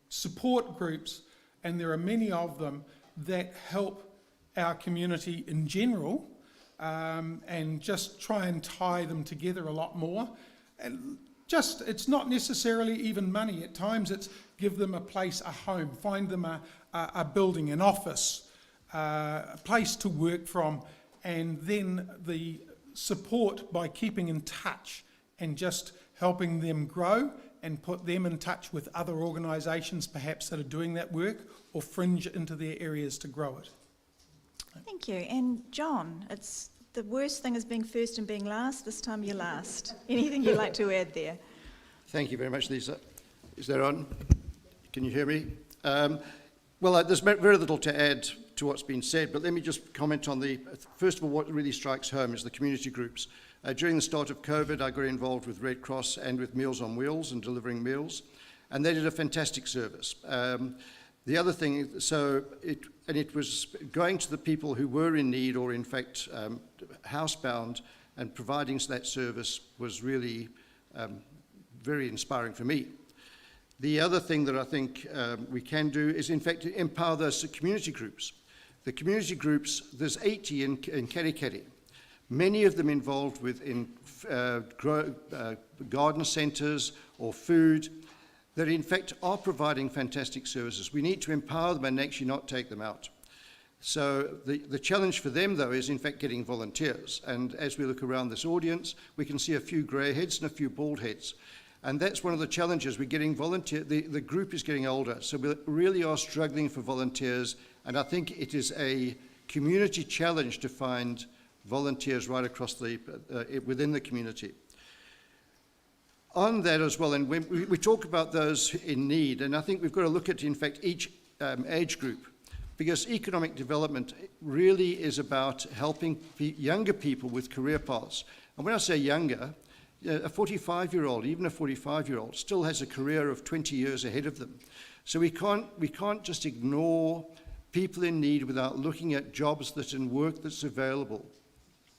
support groups, and there are many of them that help our community in general, and just try and tie them together a lot more. And just, it's not necessarily even money. At times it's give them a place, a home, find them a building, an office, a place to work from, and then the support by keeping in touch and just helping them grow and put them in touch with other organisations perhaps that are doing that work or fringe into their areas to grow it.
Thank you. And John, it's the worst thing is being first and being last. This time you're last. Anything you'd like to add there?
Thank you very much, Lisa. Is that on? Can you hear me? Well, there's very little to add to what's been said, but let me just comment on first of all, what really strikes home is the community groups. During the start of COVID, I got involved with Red Cross and with Meals on Wheels and delivering meals, and they did a fantastic service. The other thing, it was going to the people who were in need or in fact housebound, and providing that service was really very inspiring for me. The other thing that I think we can do is in fact empower those community groups. The community groups, there's 80 in Katikati. Many of them involved in garden centres or food, that in fact are providing fantastic services. We need to empower them and actually not take them out. So the challenge for them, though, is in fact getting volunteers. And as we look around this audience, we can see a few grey heads and a few bald heads. And that's one of the challenges. We're getting volunteers. The group is getting older, so we really are struggling for volunteers. And I think it is a community challenge to find volunteers right across within the community. On that as well, and when we talk about those in need, and I think we've got to look at, in fact, each age group, because economic development really is about helping younger people with career paths. And when I say younger, a 45-year-old, even a 45-year-old, still has a career of 20 years ahead of them. So we can't just ignore people in need without looking at jobs and work that's available.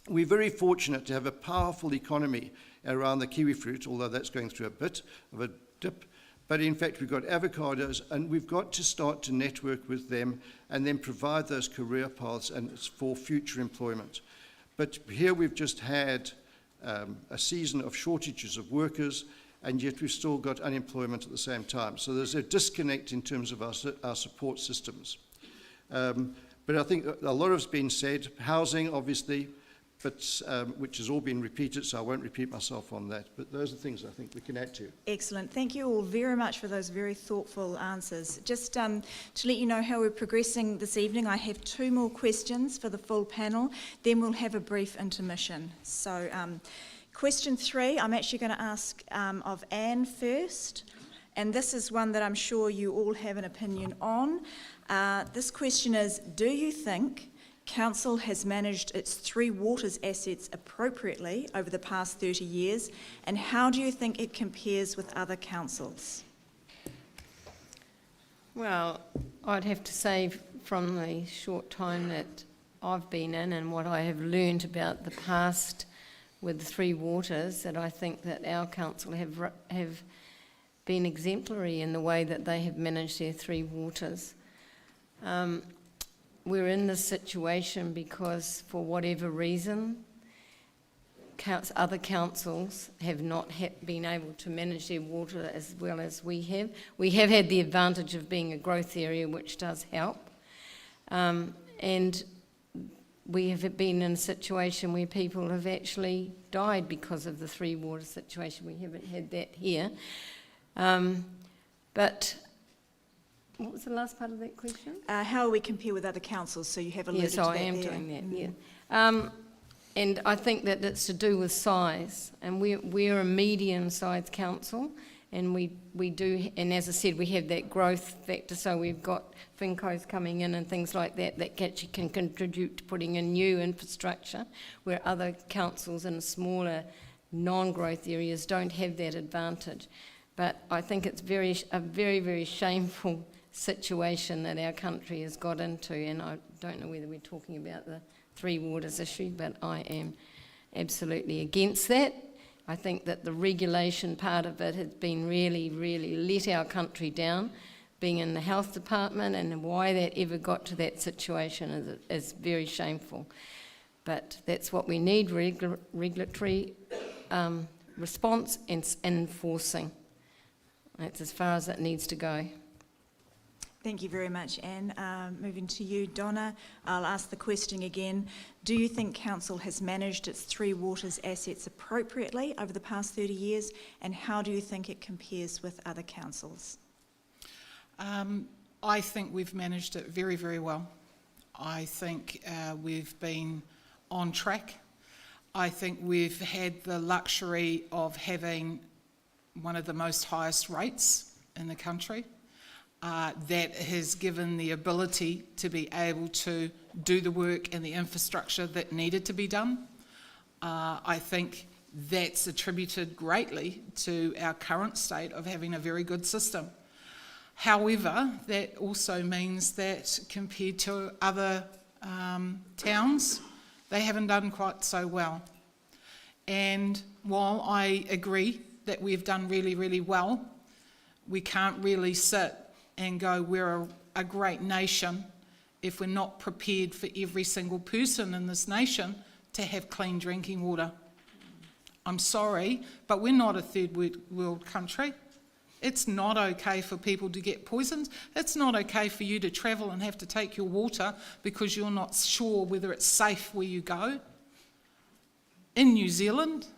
We're very fortunate to have a powerful economy around the kiwi fruit, although that's going through a bit of a dip. But in fact, we've got avocados, and we've got to start to network with them and then provide those career paths and for future employment. But here we've just had a season of shortages of workers, and yet we've still got unemployment at the same time. So there's a disconnect in terms of our support systems. But I think a lot has been said. Housing, obviously, but which has all been repeated, so I won't repeat myself on that. But those are things I think we can add to.
Excellent. Thank you all very much for those very thoughtful answers. Just to let you know how we're progressing this evening, I have 2 more questions for the full panel, then we'll have a brief intermission. So question 3, I'm actually going to ask of Anne first, and this is one that I'm sure you all have an opinion on. This question is, do you think Council has managed its Three Waters assets appropriately over the past 30 years, and how do you think it compares with other councils?
Well, I'd have to say from the short time that I've been in and what I have learned about the past with the Three Waters, that I think that our council have been exemplary in the way that they have managed their Three Waters. we're in this situation because, for whatever reason, other councils have not been able to manage their water as well as we have. We have had the advantage of being a growth area, which does help. And we have been in a situation where people have actually died because of the three water situation. We haven't had that here. But what was the last part of that question?
How we compare with other councils, so you have alluded to that there.
Yes, I am doing that, yeah. And I think that it's to do with size, and we're a medium-sized council, and we do, and as I said, we have that growth factor, so we've got Fincos coming in and things like that actually can contribute to putting in new infrastructure, where other councils in smaller non-growth areas don't have that advantage. But I think it's a very, very shameful situation that our country has got into, and I don't know whether we're talking about the Three Waters issue, but I am absolutely against that. I think that the regulation part of it has been really, really let our country down, being in the health department, and why that ever got to that situation is very shameful. But that's what we need, regulatory response and enforcing. That's as far as it needs to go.
Thank you very much, Anne. Moving to you, Donna, I'll ask the question again. Do you think Council has managed its Three Waters assets appropriately over the past 30 years, and how do you think it compares with other councils?
I think we've managed it very, very well. I think we've been on track. I think we've had the luxury of having one of the most highest rates in the country. That has given the ability to be able to do the work and the infrastructure that needed to be done. I think that's attributed greatly to our current state of having a very good system. However, that also means that compared to other towns, they haven't done quite so well. And while I agree that we've done really, really well, we can't really sit and go, we're a great nation, if we're not prepared for every single person in this nation to have clean drinking water. I'm sorry, but we're not a third world country. It's not okay for people to get poisoned. It's not okay for you to travel and have to take your water because you're not sure whether it's safe where you go. In New Zealand,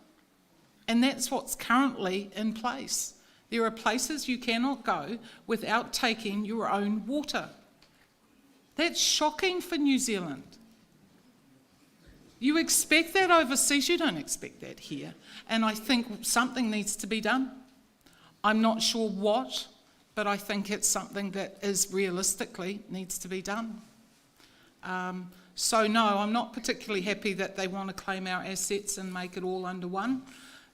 and that's what's currently in place. There are places you cannot go without taking your own water. That's shocking for New Zealand. You expect that overseas, you don't expect that here. And I think something needs to be done. I'm not sure what, but I think it's something that is realistically needs to be done. So no, I'm not particularly happy that they want to claim our assets and make it all under one.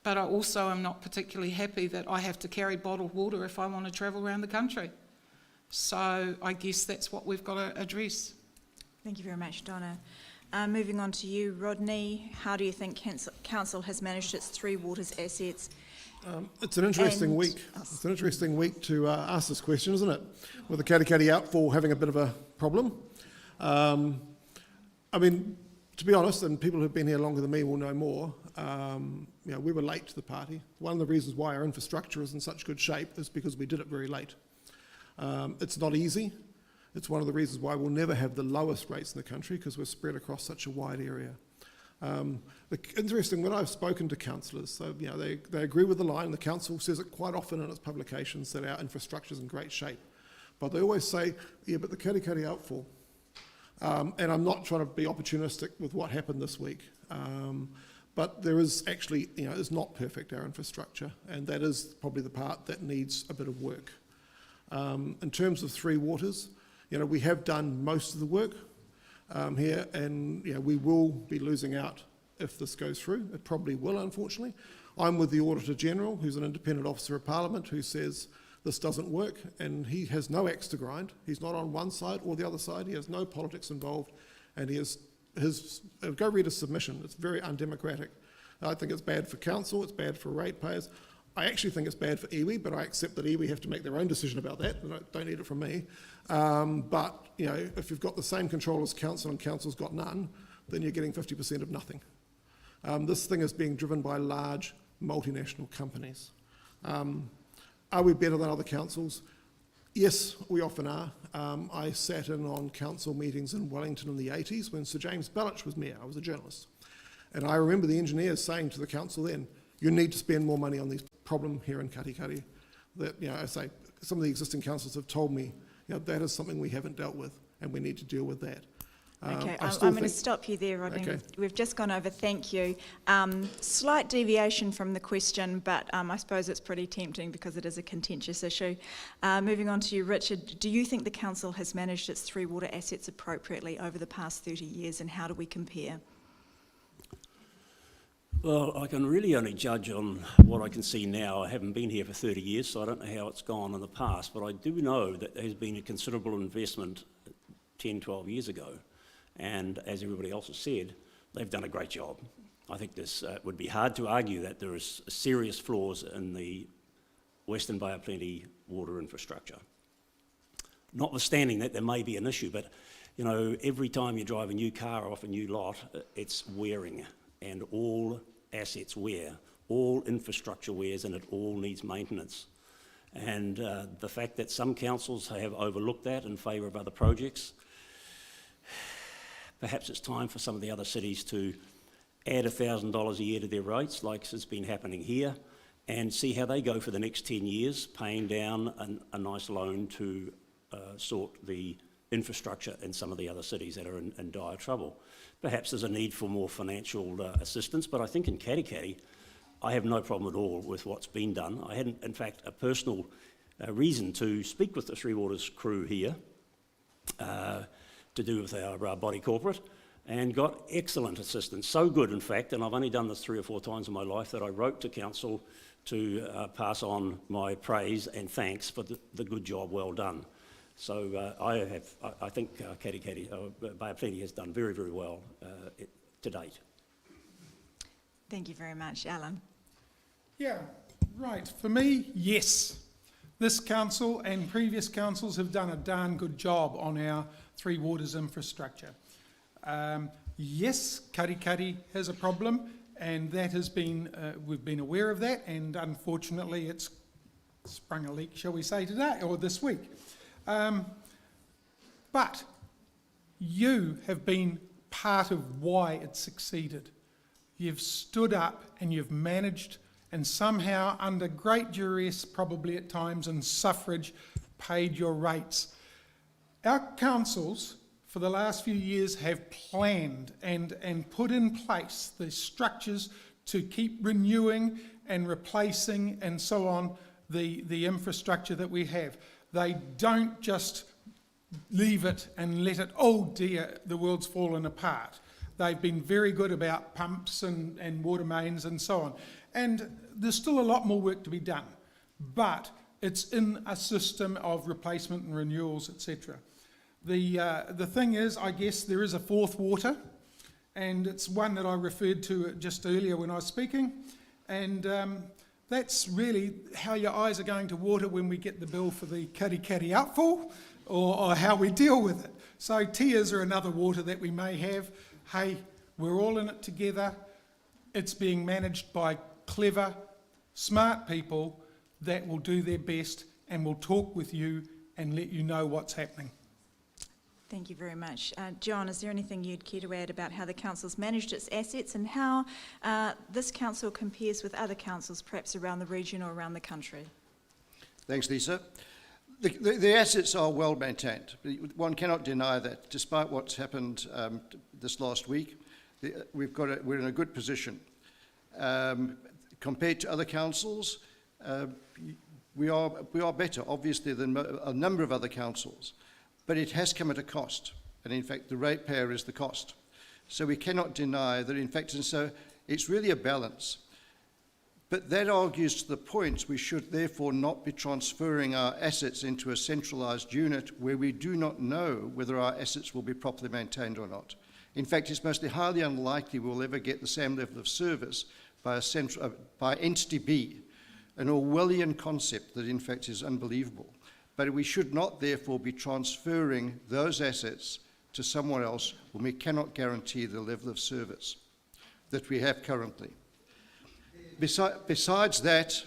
But I also am not particularly happy that I have to carry bottled water if I want to travel around the country. So I guess that's what we've got to address.
Thank you very much, Donna. Moving on to you, Rodney. How do you think Council has managed its Three Waters assets?
It's an interesting week. It's an interesting week to ask this question, isn't it? With the Katikati outfall having a bit of a problem. I mean, to be honest, and people who've been here longer than me will know more, we were late to the party. One of the reasons why our infrastructure is in such good shape is because we did it very late. It's not easy. It's one of the reasons why we'll never have the lowest rates in the country, because we're spread across such a wide area. Interesting, when I've spoken to councillors, so they agree with the line. The council says it quite often in its publications that our infrastructure is in great shape. But they always say, yeah, but the Katikati outfall. And I'm not trying to be opportunistic with what happened this week. But there is actually, it's not perfect, our infrastructure, and that is probably the part that needs a bit of work. In terms of Three Waters, we have done most of the work here, and we will be losing out if this goes through. It probably will, unfortunately. I'm with the Auditor General, who's an independent officer of Parliament, who says this doesn't work, and he has no axe to grind. He's not on one side or the other side. He has no politics involved, and he is go read his submission. It's very undemocratic. I think it's bad for council, it's bad for ratepayers. I actually think it's bad for iwi, but I accept that iwi have to make their own decision about that. They don't need it from me. But you know, if you've got the same control as council and council's got none, then you're getting 50% of nothing. This thing is being driven by large multinational companies. Are we better than other councils? Yes, we often are. I sat in on council meetings in Wellington in the 80s when Sir James Belich was mayor. I was a journalist. And I remember the engineers saying to the council then, you need to spend more money on this problem here in Katikati. That, you know, I say, some of the existing councillors have told me, you know, that is something we haven't dealt with and we need to deal with that.
Okay, I'm going to stop you there, Rodney.
Okay.
We've just gone over, thank you. Slight deviation from the question, but I suppose it's pretty tempting because it is a contentious issue. Moving on to you, Richard, do you think the council has managed its three water assets appropriately over the past 30 years, and how do we compare?
Well, I can really only judge on what I can see now. I haven't been here for 30 years, so I don't know how it's gone in the past, but I do know that there has been a considerable investment 10, 12 years ago. And as everybody else has said, they've done a great job. I think this would be hard to argue that there is serious flaws in the Western Bay of Plenty water infrastructure. Notwithstanding that there may be an issue, but you know, every time you drive a new car off a new lot, it's wearing, and all assets wear, all infrastructure wears, and it all needs maintenance. And the fact that some councils have overlooked that in favour of other projects, perhaps it's time for some of the other cities to add $1,000 a year to their rates, like has been happening here, and see how they go for the next 10 years, paying down a nice loan to sort the infrastructure in some of the other cities that are in dire trouble. Perhaps there's a need for more financial assistance, but I think in Katikati, I have no problem at all with what's been done. I had, in fact, a personal reason to speak with the Three Waters crew here, to do with our body corporate, and got excellent assistance. So good, in fact, and I've only done this 3 or 4 times in my life, that I wrote to council to pass on my praise and thanks for the good job well done. So I think Katikati, Bay of Plenty has done very, very well to date.
Thank you very much. Alan?
Yeah, right. For me, yes. This council and previous councils have done a darn good job on our Three Waters infrastructure. Yes, Katikati has a problem, and that has been, we've been aware of that, and unfortunately it's sprung a leak, shall we say, today or this week. But you have been part of why it succeeded. You've stood up and you've managed, and somehow, under great duress, probably at times, and suffrage, paid your rates. Our councils, for the last few years, have planned and put in place the structures to keep renewing and replacing and so on the infrastructure that we have. They don't just leave it and let it, oh dear, the world's fallen apart. They've been very good about pumps and water mains and so on. And there's still a lot more work to be done, but it's in a system of replacement and renewals, etc. The thing is, I guess there is a fourth water, and it's one that I referred to just earlier when I was speaking, and that's really how your eyes are going to water when we get the bill for the Katikati outfall, or how we deal with it. So tears are another water that we may have. Hey, we're all in it together. It's being managed by clever, smart people that will do their best and will talk with you and let you know what's happening.
Thank you very much. John, is there anything you'd care to add about how the council's managed its assets and how this council compares with other councils, perhaps around the region or around the country?
Thanks, Lisa. The assets are well maintained. One cannot deny that. Despite what's happened this last week, we're in a good position. Compared to other councils, we are better, obviously, than a number of other councils. But it has come at a cost, and in fact the ratepayer is the cost. So we cannot deny that, in fact, and so it's really a balance. But that argues to the point we should therefore not be transferring our assets into a centralised unit where we do not know whether our assets will be properly maintained or not. In fact, it's mostly highly unlikely we'll ever get the same level of service by Entity B, an Orwellian concept that in fact is unbelievable. But we should not therefore be transferring those assets to someone else when we cannot guarantee the level of service that we have currently. Besides that,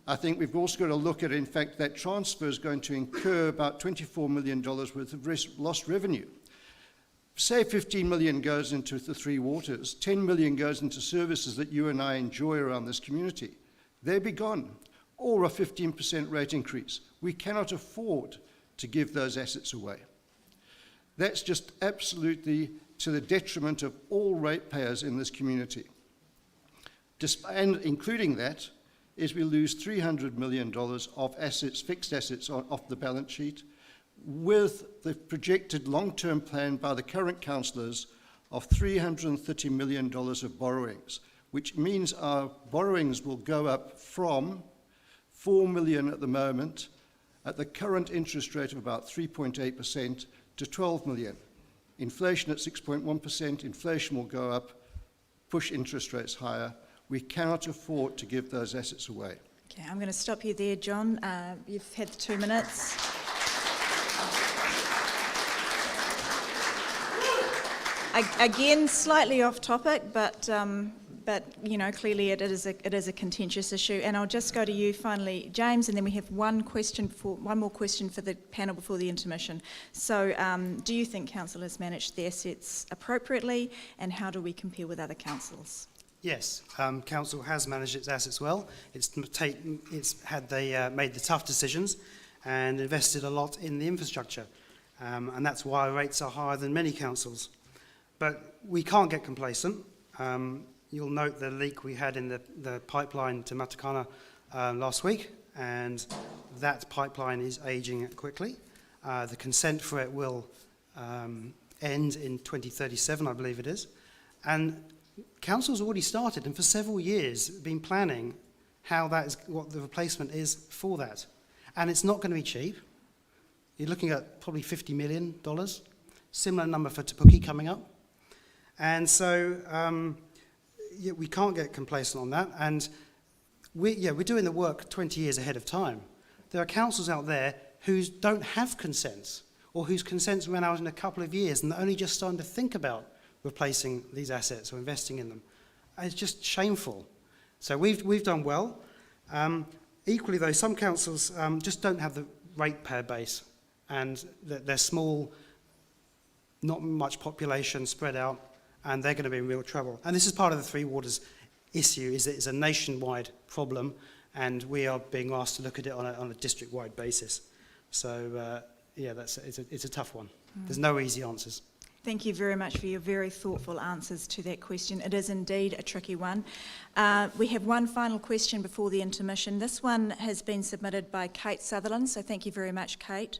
I think we've also got to look at, in fact, that transfer is going to incur about $24 million worth of lost revenue. Say 15 million goes into the Three Waters, 10 million goes into services that you and I enjoy around this community. They'll be gone, or a 15% rate increase. We cannot afford to give those assets away. That's just absolutely to the detriment of all ratepayers in this community. And including that, is we lose $300 million of assets, fixed assets off the balance sheet, with the projected long-term plan by the current councillors of $330 million of borrowings, which means our borrowings will go up from $4 million at the moment, at the current interest rate of about 3.8%, to $12 million. Inflation at 6.1%, inflation will go up, push interest rates higher. We cannot afford to give those assets away.
Okay, I'm going to stop you there, John. You've had 2 minutes. Again, slightly off topic, but you know, clearly it is a contentious issue. And I'll just go to you finally, James, and then we have one more question for the panel before the intermission. So, do you think council has managed the assets appropriately, and how do we compare with other councils?
Yes, council has managed its assets well. It's made the tough decisions and invested a lot in the infrastructure, and that's why rates are higher than many councils. But we can't get complacent. You'll note the leak we had in the pipeline to Matakana last week, and that pipeline is ageing quickly. The consent for it will end in 2037, I believe it is. And council's already started, and for several years been planning what the replacement is for that. And it's not going to be cheap. You're looking at probably $50 million, similar number for Tapuki coming up. And so we can't get complacent on that. And we're doing the work 20 years ahead of time. There are councils out there who don't have consents, or whose consents ran out in a couple of years and they're only just starting to think about replacing these assets or investing in them. It's just shameful. So we've done well. Equally though, some councils just don't have the ratepayer base, and they're small, not much population spread out, and they're going to be in real trouble. And this is part of the Three Waters issue, is that it's a nationwide problem, and we are being asked to look at it on a district-wide basis. So it's a tough one. There's no easy answers.
Thank you very much for your very thoughtful answers to that question. It is indeed a tricky one. We have one final question before the intermission. This one has been submitted by Kate Sutherland, so thank you very much, Kate.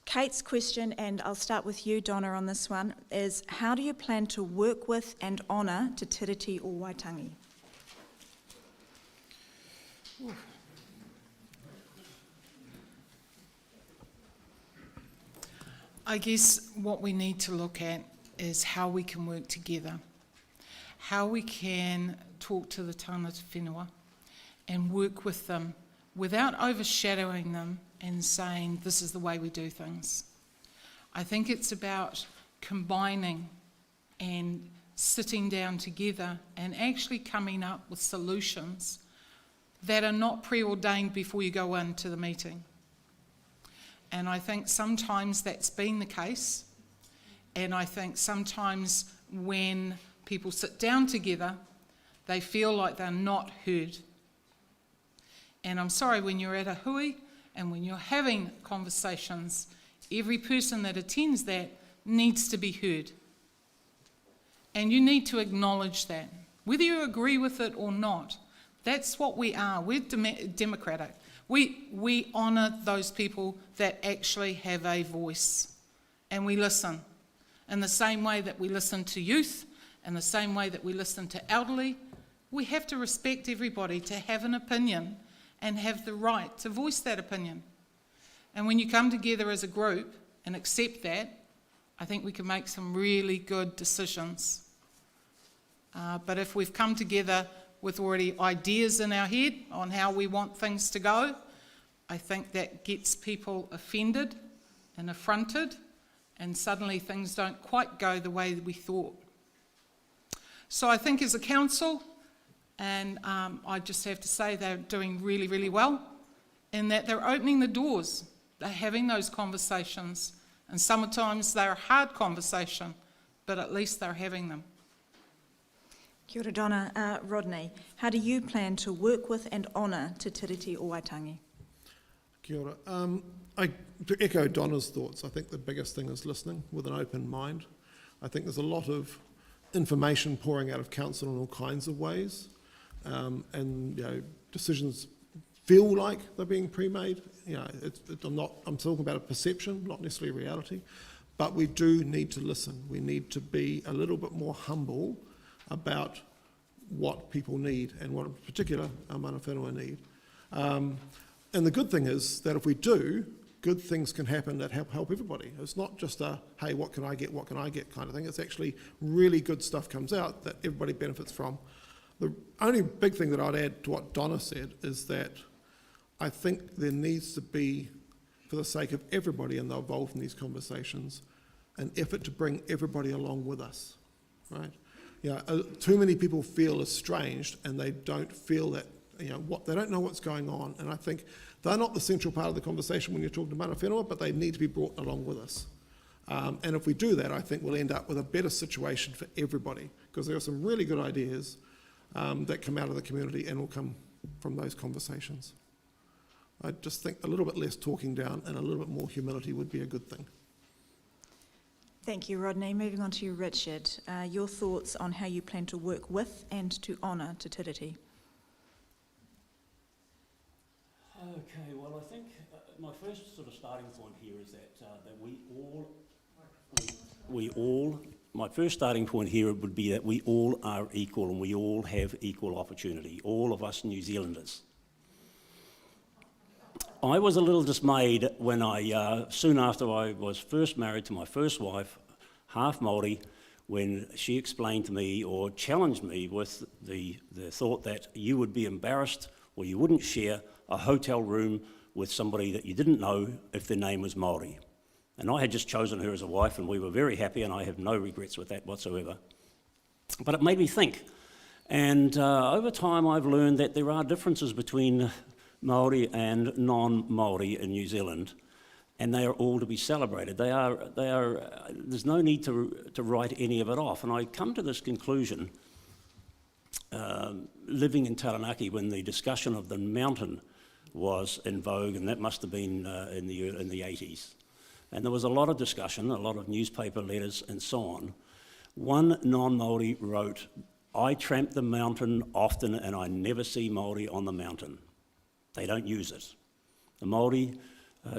Kate's question, and I'll start with you, Donna, on this one, is how do you plan to work with and honour Te Tiriti o Waitangi?
I guess what we need to look at is how we can work together, how we can talk to the tāngata whenua and work with them without overshadowing them and saying this is the way we do things. I think it's about combining and sitting down together and actually coming up with solutions that are not preordained before you go into the meeting. And I think sometimes that's been the case, and I think sometimes when people sit down together, they feel like they're not heard. And I'm sorry, when you're at a hui and when you're having conversations, every person that attends that needs to be heard. And you need to acknowledge that, whether you agree with it or not. That's what we are. We're democratic. We honour those people that actually have a voice, and we listen. In the same way that we listen to youth, in the same way that we listen to elderly, we have to respect everybody to have an opinion and have the right to voice that opinion. And when you come together as a group and accept that, I think we can make some really good decisions. But if we've come together with already ideas in our head on how we want things to go. I think that gets people offended and affronted, and suddenly things don't quite go the way we thought. So I think as a council, and I just have to say they're doing really, really well, in that they're opening the doors, they're having those conversations, and sometimes they're a hard conversation, but at least they're having them.
Kia ora, Donna. Rodney, how do you plan to work with and honour Te Tiriti o Waitangi?
Kia ora. To echo Donna's thoughts, I think the biggest thing is listening with an open mind. I think there's a lot of information pouring out of council in all kinds of ways, and decisions feel like they're being pre-made. I'm talking about a perception, not necessarily reality, but we do need to listen. We need to be a little bit more humble about what people need and what in particular our mana whenua need. And the good thing is that if we do, good things can happen that help everybody. It's not just a, hey, what can I get kind of thing. It's actually really good stuff comes out that everybody benefits from. The only big thing that I'd add to what Donna said is that I think there needs to be, for the sake of everybody involved in these conversations, an effort to bring everybody along with us, right? Too many people feel estranged and they don't feel that, they don't know what's going on. And I think they're not the central part of the conversation when you're talking to mana whenua, but they need to be brought along with us. And if we do that, I think we'll end up with a better situation for everybody, because there are some really good ideas that come out of the community and will come from those conversations. I just think a little bit less talking down and a little bit more humility would be a good thing.
Thank you, Rodney. Moving on to you, Richard. Your thoughts on how you plan to work with and to honour Te Tiriti?
Okay, well, I think my first sort of starting point here is that my first starting point here would be that we all are equal and we all have equal opportunity, all of us New Zealanders. I was a little dismayed when soon after I was first married to my first wife, half Māori, when she explained to me or challenged me with the thought that you would be embarrassed or you wouldn't share a hotel room with somebody that you didn't know if their name was Māori. And I had just chosen her as a wife and we were very happy, and I have no regrets with that whatsoever. But it made me think. And over time I've learned that there are differences between Māori and non-Māori in New Zealand, and they are all to be celebrated. There's no need to write any of it off. And I come to this conclusion living in Taranaki when the discussion of the mountain was in vogue, and that must have been in the 80s. And there was a lot of discussion, a lot of newspaper letters and so on. One non-Māori wrote, "I tramp the mountain often and I never see Māori on the mountain. They don't use it." The Māori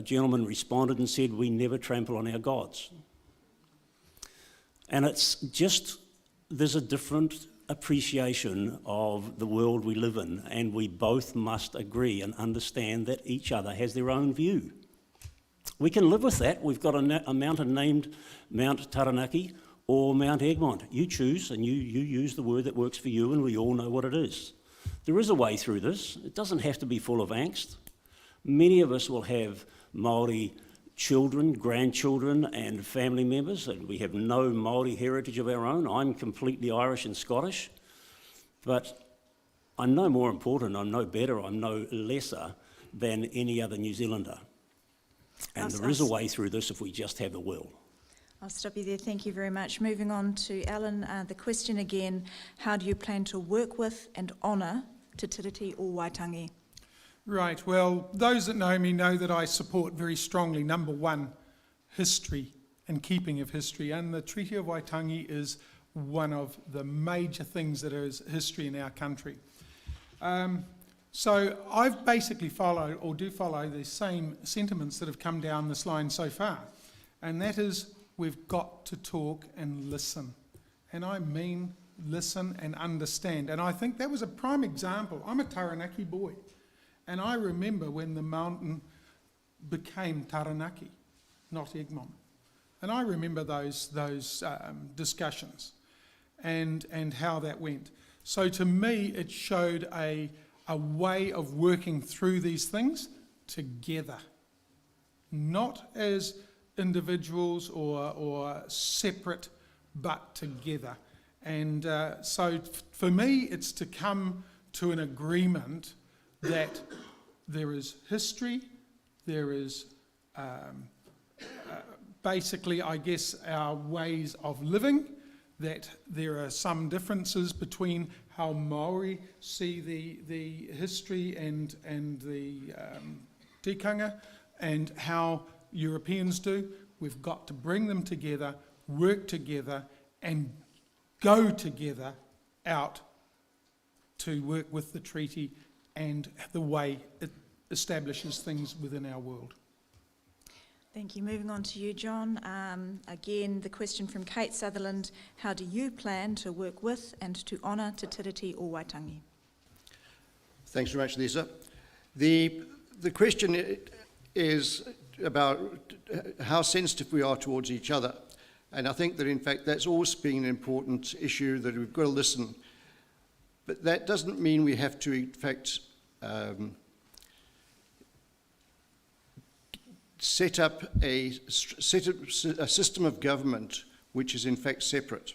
gentleman responded and said, "We never trample on our gods." And it's just, there's a different appreciation of the world we live in, and we both must agree and understand that each other has their own view. We can live with that. We've got a mountain named Mount Taranaki or Mount Egmont. You choose and you use the word that works for you, and we all know what it is. There is a way through this. It doesn't have to be full of angst. Many of us will have Māori children, grandchildren and family members, and we have no Māori heritage of our own. I'm completely Irish and Scottish, but I'm no more important, I'm no better, I'm no lesser than any other New Zealander. And there is a way through this if we just have the will.
I'll stop you there. Thank you very much. Moving on to Alan, the question again, how do you plan to work with and honour Te Tiriti o Waitangi?
Right, well, those that know me know that I support very strongly, number one, history and keeping of history. And the Treaty of Waitangi is one of the major things that is history in our country. So I've basically followed, or do follow, the same sentiments that have come down this line so far. And that is, we've got to talk and listen. And I mean listen and understand. And I think that was a prime example. I'm a Taranaki boy. And I remember when the mountain became Taranaki, not Egmont. And I remember those discussions and how that went. So to me, it showed a way of working through these things together, not as individuals or separate, but together. And so for me, it's to come to an agreement that there is history, there is basically, I guess, our ways of living, that there are some differences between how Māori see the history and the tikanga and how Europeans do. We've got to bring them together, work together, and go together out to work with the treaty and the way it establishes things within our world.
Thank you. Moving on to you, John. Again, the question from Kate Sutherland: how do you plan to work with and to honour Te Tiriti o Waitangi?
Thanks very much, Lisa. The question is about how sensitive we are towards each other. And I think that, in fact, that's always been an important issue, that we've got to listen. But that doesn't mean we have to, in fact, set up a system of government which is in fact separate.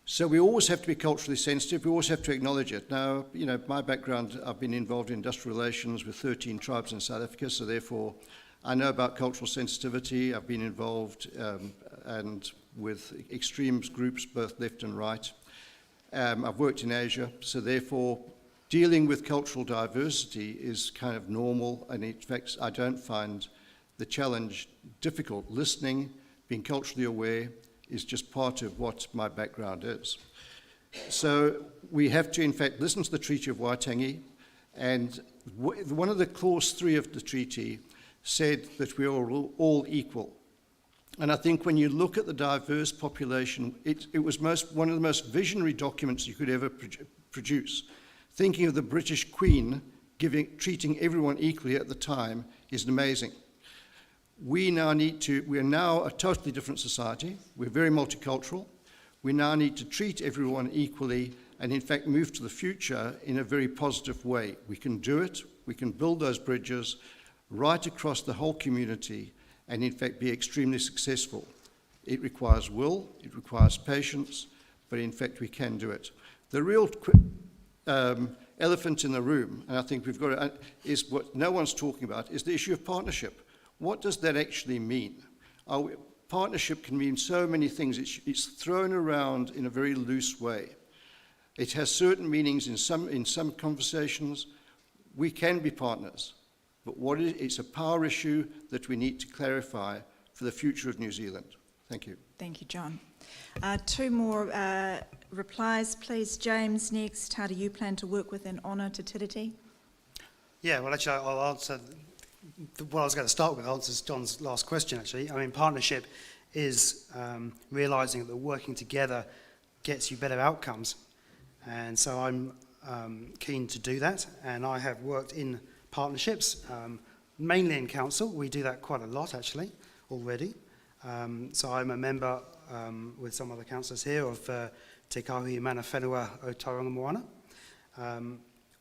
So we always have to be culturally sensitive, we always have to acknowledge it. Now, you know, my background, I've been involved in industrial relations with 13 tribes in South Africa, so therefore I know about cultural sensitivity. I've been involved and with extremes groups, both left and right. I've worked in Asia, so therefore dealing with cultural diversity is kind of normal, and in fact, I don't find the challenge difficult. Listening, being culturally aware, is just part of what my background is. So we have to, in fact, listen to the Treaty of Waitangi, and one of the clause 3 of the treaty said that we are all equal. And I think when you look at the diverse population, it was one of the most visionary documents you could ever produce. Thinking of the British Queen treating everyone equally at the time is amazing. We are now a totally different society. We're very multicultural. We now need to treat everyone equally and in fact move to the future in a very positive way. We can do it. We can build those bridges right across the whole community and in fact be extremely successful. It requires will, it requires patience, but in fact we can do it. The real elephant in the room, and I think we've got to, is what no one's talking about, is the issue of partnership. What does that actually mean? Partnership can mean so many things. It's thrown around in a very loose way. It has certain meanings in some conversations. We can be partners, but it's a power issue that we need to clarify for the future of New Zealand. Thank you.
Thank you, John. 2 more replies, please. James, next. How do you plan to work with and honour Te Tiriti?
Yeah, well, actually, I'll answer what I was going to start with. Answers John's last question, actually. I mean, partnership is realising that working together gets you better outcomes. And so I'm keen to do that. And I have worked in partnerships, mainly in council. We do that quite a lot, actually, already. So I'm a member with some other councillors here of Te Kahui Mana Whenua o Tauranga Moana.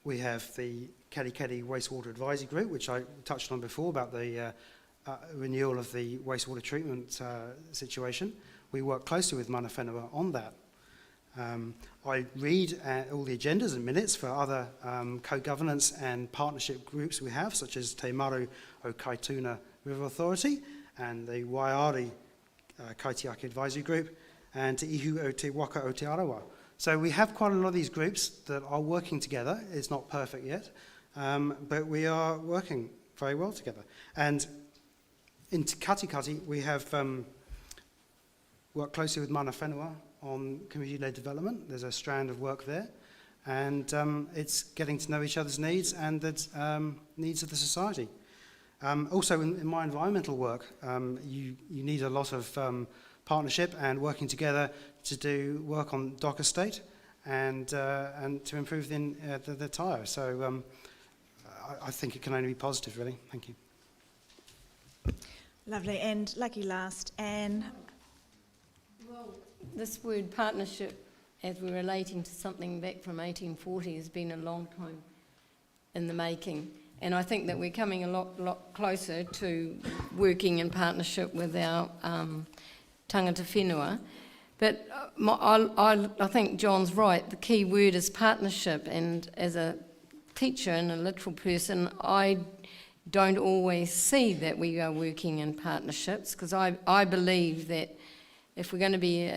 We have the Katikati Wastewater Advisory Group, which I touched on before about the renewal of the wastewater treatment situation. We work closely with Mana Whenua on that. I read all the agendas and minutes for other co-governance and partnership groups we have, such as Te Maru o Kaituna River Authority and the Waihī Kaitiaki Advisory Group and Te Ihu o Te Waka o Te Arawa. So we have quite a lot of these groups that are working together. It's not perfect yet, but we are working very well together. And in Katikati, we have worked closely with Mana Whenua on community-led development. There's a strand of work there, and it's getting to know each other's needs and the needs of the society. Also, in my environmental work, you need a lot of partnership and working together to do work on dock estate and to improve the tyre. So I think it can only be positive, really. Thank you.
Lovely. And lucky last, Anne.
Well, this word partnership as we're relating to something back from 1840, has been a long time in the making. And I think that we're coming a lot closer to working in partnership with our tangata whenua. But I think John's right. The key word is partnership. And as a teacher and a literal person, I don't always see that we are working in partnerships, because I believe that if we're going to be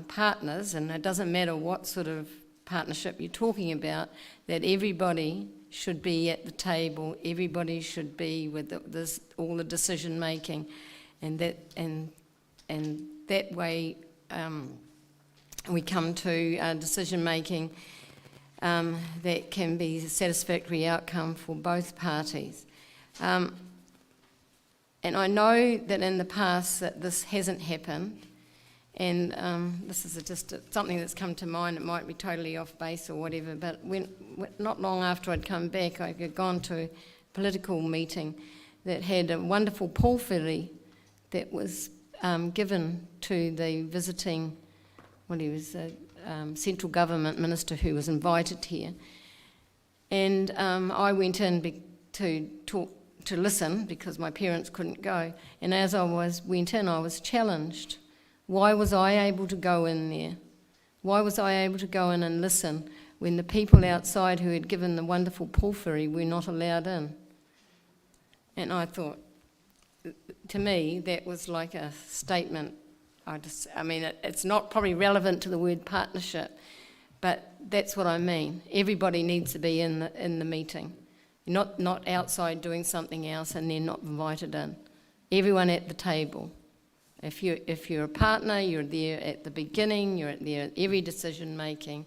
partners, and it doesn't matter what sort of partnership you're talking about, that everybody should be at the table, everybody should be with all the decision making, and that way we come to decision making that can be a satisfactory outcome for both parties. And I know that in the past that this hasn't happened, and this is just something that's come to mind. It might be totally off base or whatever, but not long after I'd come back, I had gone to a political meeting that had a wonderful pōwhiri that was given to the visiting, well, he was a central government minister who was invited here. And I went in to listen, because my parents couldn't go. And as I went in, I was challenged. Why was I able to go in there? Why was I able to go in and listen when the people outside who had given the wonderful pōwhiri were not allowed in? And I thought, to me, that was like a statement. It's not probably relevant to the word partnership, but that's what I mean. Everybody needs to be in the meeting, not outside doing something else and then not invited in. Everyone at the table. If you're a partner, you're there at the beginning, you're there at every decision making,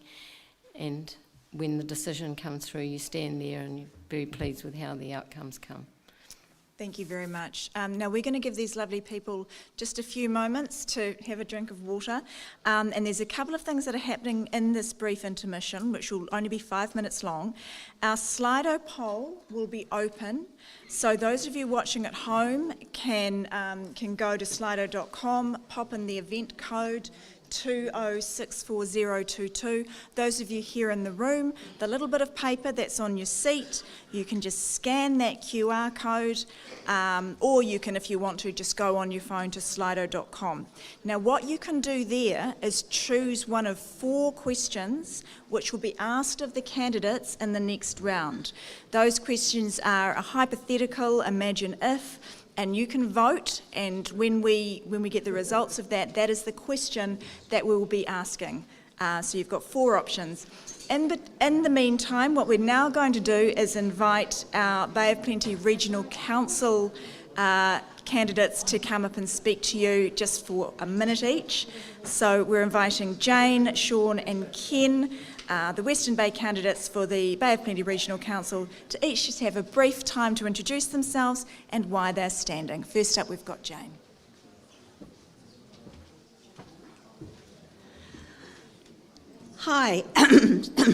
and when the decision comes through, you stand there and you're very pleased with how the outcomes come.
Thank you very much. Now we're going to give these lovely people just a few moments to have a drink of water, and there's a couple of things that are happening in this brief intermission, which will only be 5 minutes long. Our Slido poll will be open, so those of you watching at home can go to slido.com, pop in the event code 20640022. Those of you here in the room, the little bit of paper that's on your seat, you can just scan that QR code, or you can, if you want to, just go on your phone to slido.com. Now what you can do there is choose one of 4 questions which will be asked of the candidates in the next round. Those questions are a hypothetical, imagine if, and you can vote, and when we get the results of that, that is the question that we will be asking. So you've got 4 options. In the meantime, what we're now going to do is invite our Bay of Plenty Regional Council candidates to come up and speak to you just for a minute each. So we're inviting Jane, Sean and Ken, the Western Bay candidates for the Bay of Plenty Regional Council, to each just have a brief time to introduce themselves and why they're standing. First up, we've got Jane.
Hi,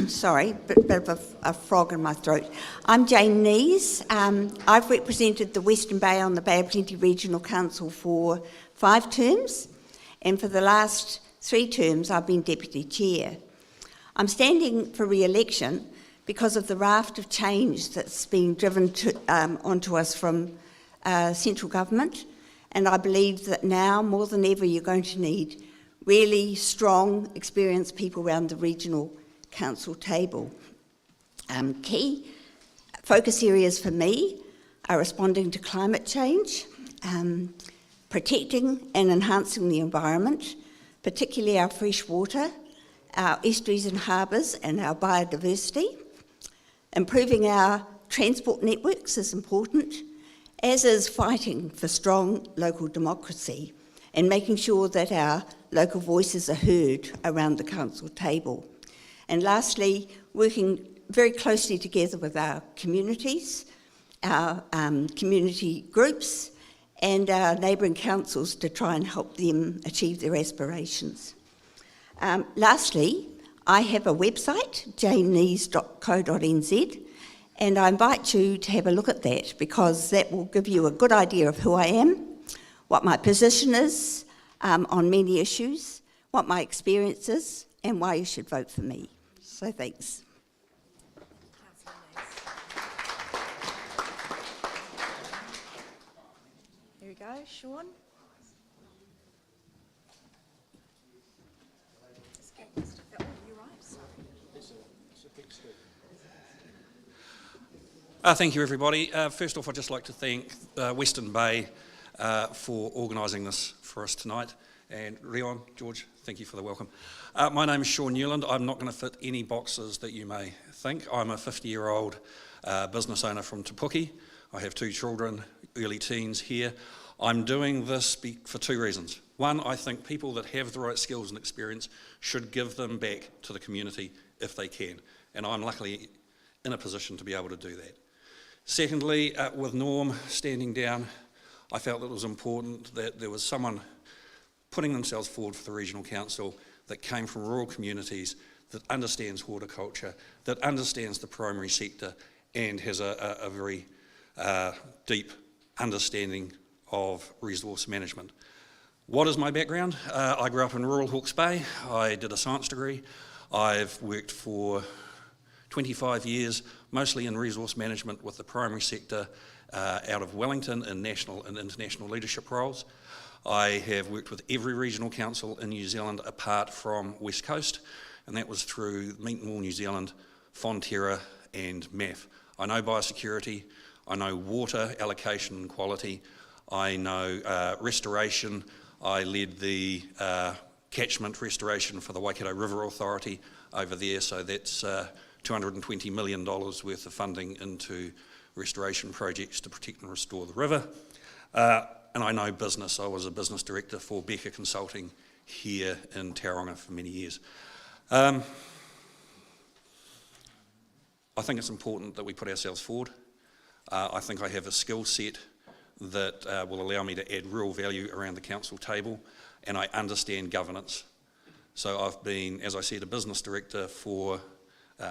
sorry, bit of a frog in my throat. I'm Jane Nees. I've represented the Western Bay on the Bay of Plenty Regional Council for 5 terms, and for the last 3 terms I've been Deputy Chair. I'm standing for re-election because of the raft of change that's been driven onto us from central government, and I believe that now more than ever you're going to need really strong, experienced people around the regional council table. Key focus areas for me are responding to climate change, protecting and enhancing the environment, particularly our fresh water, our estuaries and harbours and our biodiversity. Improving our transport networks is important, as is fighting for strong local democracy and making sure that our local voices are heard around the council table. And lastly, working very closely together with our communities, our community groups and our neighbouring councils to try and help them achieve their aspirations. Lastly, I have a website, janenees.co.nz, and I invite you to have a look at that because that will give you a good idea of who I am, what my position is on many issues, what my experience is, and why you should vote for me. So thanks.
Here we go, Sean. Oh, you're right, sorry.
Thank you, everybody. First off, I'd just like to thank Western Bay for organising this for us tonight. And Leon, George, thank you for the welcome. My name is Sean Newland. I'm not going to fit any boxes that you may think. I'm a 50-year-old business owner from Te Puke. I have 2 children, early teens here. I'm doing this for 2 reasons. One, I think people that have the right skills and experience should give them back to the community if they can. And I'm luckily in a position to be able to do that. Secondly, with Norm standing down, I felt that it was important that there was someone putting themselves forward for the Regional Council that came from rural communities, that understands horticulture, that understands the primary sector and has a very deep understanding of resource management. What is my background? I grew up in rural Hawke's Bay. I did a science degree. I've worked for 25 years, mostly in resource management with the primary sector out of Wellington in national and international leadership roles. I have worked with every regional council in New Zealand apart from West Coast, and that was through Meat and Wool New Zealand, Fonterra and MAF. I know biosecurity, I know water allocation and quality, I know restoration. I led the catchment restoration for the Waikato River Authority over there, so that's $220 million worth of funding into restoration projects to protect and restore the river. And I know business. I was a business director for Becker Consulting here in Tauranga for many years. I think it's important that we put ourselves forward. I think I have a skill set that will allow me to add real value around the council table, and I understand governance. So I've been, as I said, a business director for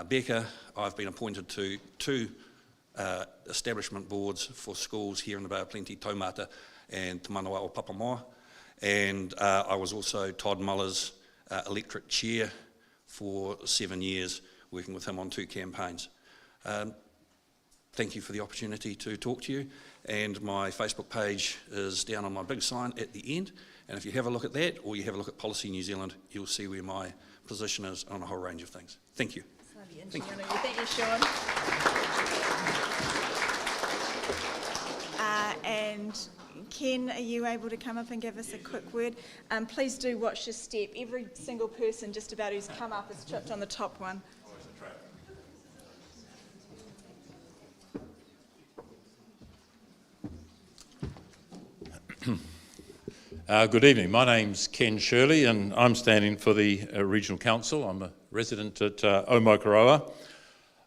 Becker. I've been appointed to 2 establishment boards for schools here in the Bay of Plenty, Taumata and Te Manawa o Papamoa. And I was also Todd Muller's electorate chair for 7 years, working with him on 2 campaigns. Thank you for the opportunity to talk to you. And my Facebook page is down on my big sign at the end. And if you have a look at that, or you have a look at Policy New Zealand, you'll see where my position is on a whole range of things. Thank you.
Thank you, Sean. And Ken, are you able to come up and give us a quick word? Please do watch your step. Every single person just about who's come up has tripped on the top one.
Good evening. My name's Ken Shirley and I'm standing for the Regional Council. I'm a resident at Omokoroa.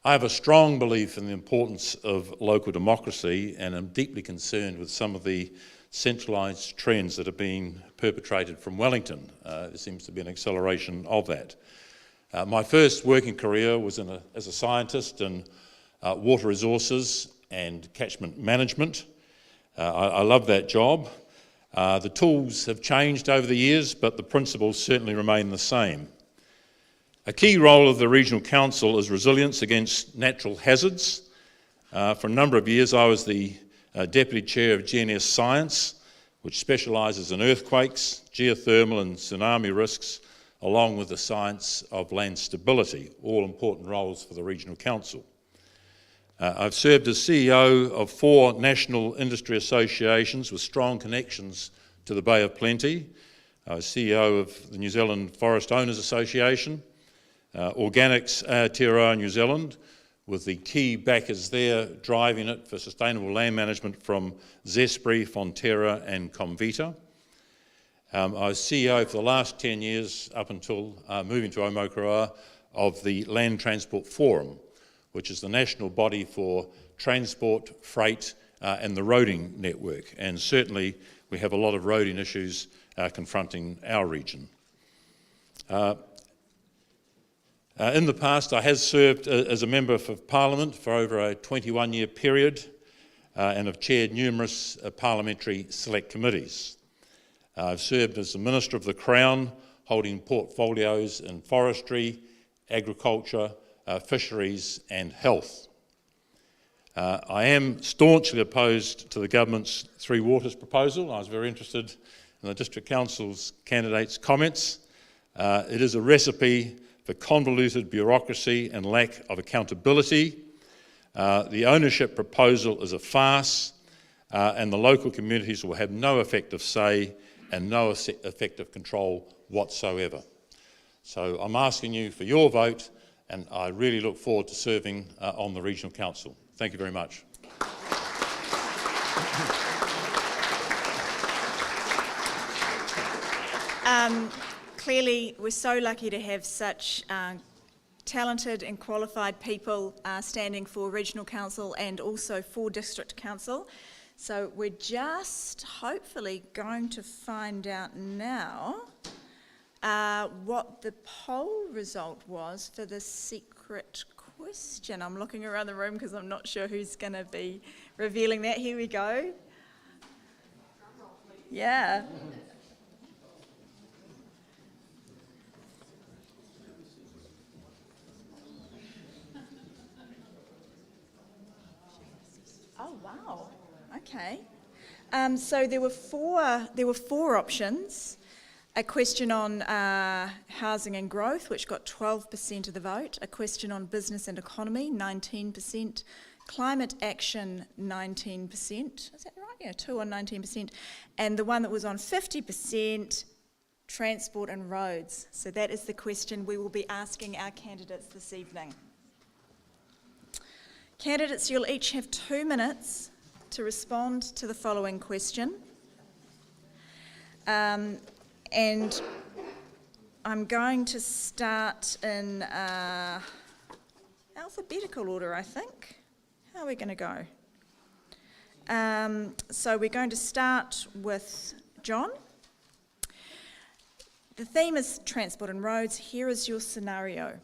I have a strong belief in the importance of local democracy and I'm deeply concerned with some of the centralised trends that are being perpetrated from Wellington. There seems to be an acceleration of that. My first working career was as a scientist in water resources and catchment management. I love that job. The tools have changed over the years, but the principles certainly remain the same. A key role of the Regional Council is resilience against natural hazards. For a number of years I was the Deputy Chair of GNS Science, which specialises in earthquakes, geothermal and tsunami risks, along with the science of land stability, all important roles for the Regional Council. I've served as CEO of 4 national industry associations with strong connections to the Bay of Plenty. I was CEO of the New Zealand Forest Owners Association, Organics Aotearoa New Zealand, with the key backers there driving it for sustainable land management from Zespri, Fonterra and Comvita. I was CEO for the last 10 years up until moving to Omokoroa of the Land Transport Forum, which is the national body for transport, freight and the roading network. And certainly we have a lot of roading issues confronting our region. In the past I have served as a Member of Parliament for over a 21-year period and have chaired numerous parliamentary select committees. I've served as the Minister of the Crown, holding portfolios in forestry, agriculture, fisheries and health. I am staunchly opposed to the government's Three Waters proposal. I was very interested in the District Council's candidates' comments. It is a recipe for convoluted bureaucracy and lack of accountability. The ownership proposal is a farce, and the local communities will have no effective say and no effective control whatsoever. So I'm asking you for your vote, and I really look forward to serving on the Regional Council. Thank you very much.
Clearly, we're so lucky to have such talented and qualified people standing for Regional Council and also for District Council. So we're just hopefully going to find out now what the poll result was for the secret question. I'm looking around the room because I'm not sure who's going to be revealing that. Here we go. Yeah. Oh wow. Okay. So there were four options. A question on housing and growth, which got 12% of the vote. A question on business and economy, 19%. Climate action, 19%. Is that right? Yeah, 2 on 19%. And the one that was on 50%, transport and roads. So that is the question we will be asking our candidates this evening. Candidates, you'll each have 2 minutes to respond to the following question. And I'm going to start in alphabetical order, I think. How are we going to go? So we're going to start with John. The theme is transport and roads. Here is your scenario.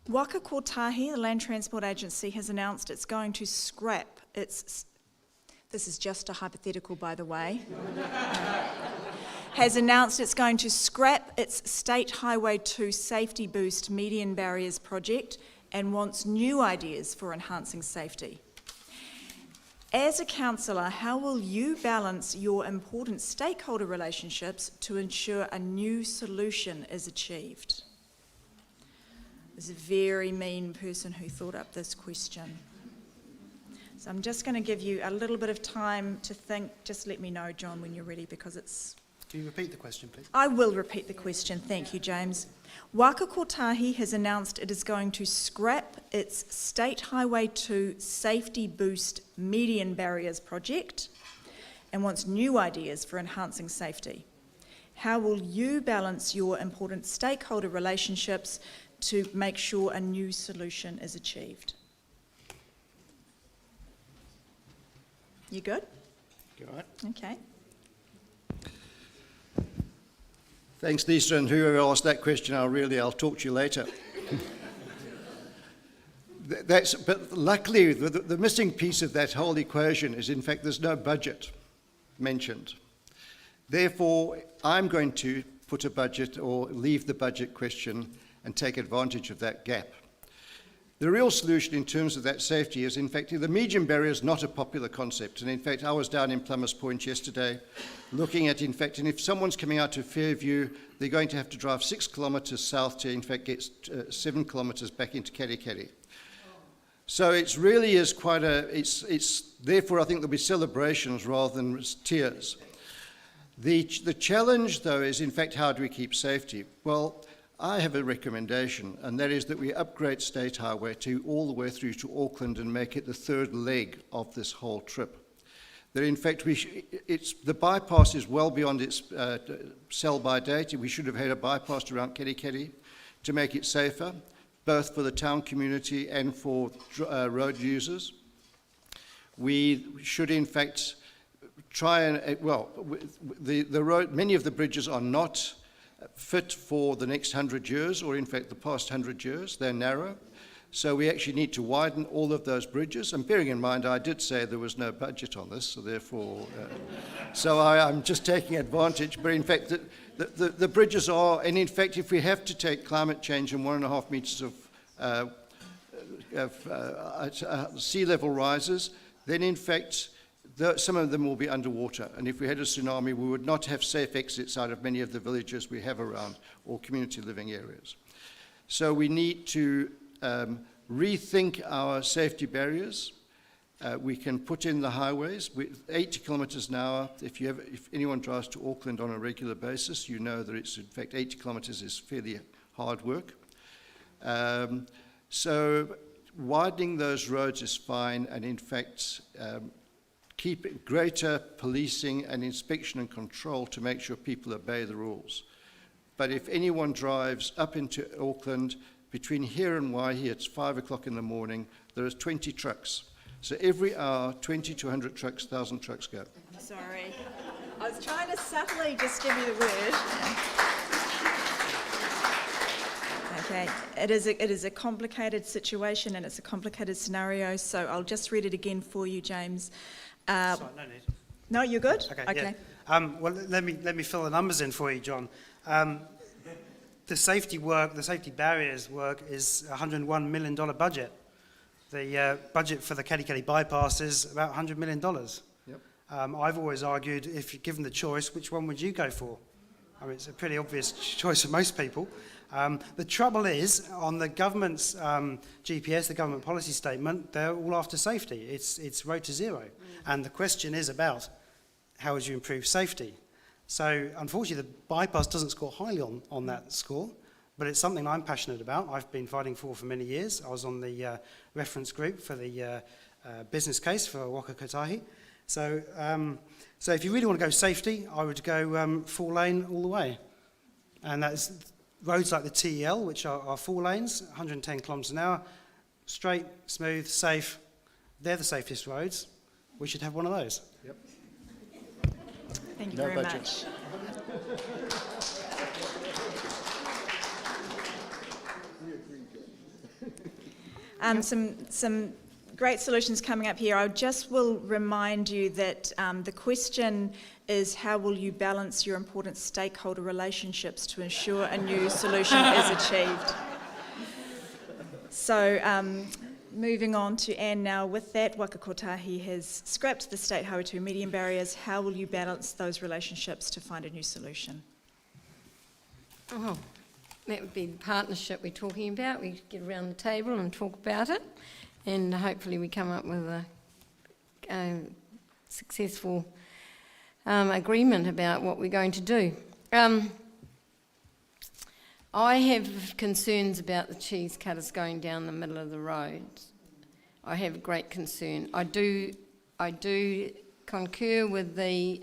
Waka Kotahi, the Land Transport Agency, has announced it's going to scrap its... This is just a hypothetical, by the way. Has announced it's going to scrap its State Highway 2 Safety Boost Median Barriers project and wants new ideas for enhancing safety. As a councillor, how will you balance your important stakeholder relationships to ensure a new solution is achieved? There's a very mean person who thought up this question. So I'm just going to give you a little bit of time to think. Just let me know, John, when you're ready, because it's...
Can you repeat the question, please?
I will repeat the question. Thank you, James. Waka Kotahi has announced it is going to scrap its State Highway 2 Safety Boost Median Barriers project and wants new ideas for enhancing safety. How will you balance your important stakeholder relationships to make sure a new solution is achieved? You good?
All right.
Okay.
Thanks, Lisa, and whoever asked that question, I'll talk to you later. But luckily, the missing piece of that whole equation is, in fact, there's no budget mentioned. Therefore, I'm going to put a budget or leave the budget question and take advantage of that gap. The real solution in terms of that safety is, in fact, the median barrier is not a popular concept. And in fact, I was down in Plumbers Point yesterday looking at, in fact, and if someone's coming out to Fairview, they're going to have to drive 6 kilometres south to, in fact, get 7 kilometres back into Katikati. So it really is quite therefore I think there'll be celebrations rather than tears. The challenge, though, is, in fact, how do we keep safety? Well, I have a recommendation, and that is that we upgrade State Highway 2 all the way through to Auckland and make it the third leg of this whole trip. That in fact, the bypass is well beyond its sell-by date. We should have had a bypass around Katikati to make it safer, both for the town community and for road users. We should in fact try and, the road, many of the bridges are not fit for the next 100 years, or in fact the past 100 years. They're narrow. So we actually need to widen all of those bridges. And bearing in mind, I did say there was no budget on this, so therefore, I'm just taking advantage. But in fact, the bridges are, and in fact, if we have to take climate change and 1.5 meters of sea level rises, then in fact, some of them will be underwater. And if we had a tsunami, we would not have safe exits out of many of the villages we have around or community living areas. So we need to rethink our safety barriers. We can put in the highways with 80 kilometres an hour. If anyone drives to Auckland on a regular basis, you know that it's in fact 80 kilometres is fairly hard work. So widening those roads is fine, and in fact keep greater policing and inspection and control to make sure people obey the rules. But if anyone drives up into Auckland, between here and Waihī, it's 5 o'clock in the morning, there is 20 trucks. So every hour, 20 to 100 trucks, 1,000 trucks go.
Sorry. I was trying to subtly just give you the word. Okay, it is a complicated situation and it's a complicated scenario, so I'll just read it again for you, James.
Sorry, no need.
No, you're good?
Okay. Yeah. Well, let me fill the numbers in for you, John. The safety barriers work is a $101 million budget. The budget for the Katikati bypass is about $100 million.
Yep.
I've always argued, if you're given the choice, which one would you go for? I mean, it's a pretty obvious choice for most people. The trouble is, on the government's GPS, the government policy statement, they're all after safety. It's road to zero. And the question is about how would you improve safety? So, unfortunately, the bypass doesn't score highly on that score, but it's something I'm passionate about. I've been fighting for many years. I was on the reference group for the business case for Katikati. So if you really want to go safety, I would go 4-lane all the way. And that's roads like the TEL, which are 4 lanes, 110 kilometres an hour, straight, smooth, safe. They're the safest roads. We should have one of those.
Yep.
Thank you very much. Some great solutions coming up here. I just will remind you that the question is, how will you balance your important stakeholder relationships to ensure a new solution is achieved? So moving on to Anne now. With that, Waka Kotahi has scrapped the State Highway 2 median barriers. How will you balance those relationships to find a new solution?
Oh, that would be the partnership we're talking about. We get around the table and talk about it, and hopefully we come up with a successful agreement about what we're going to do. I have concerns about the cheese cutters going down the middle of the road. I have great concern. I do concur with the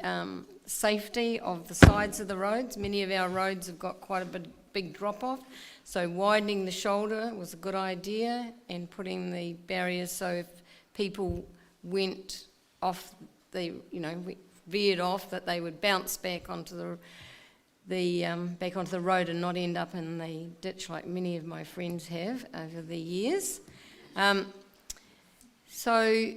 safety of the sides of the roads. Many of our roads have got quite a big drop-off, so widening the shoulder was a good idea, and putting the barriers so if people went off veered off, that they would bounce back onto the road and not end up in the ditch like many of my friends have over the years. So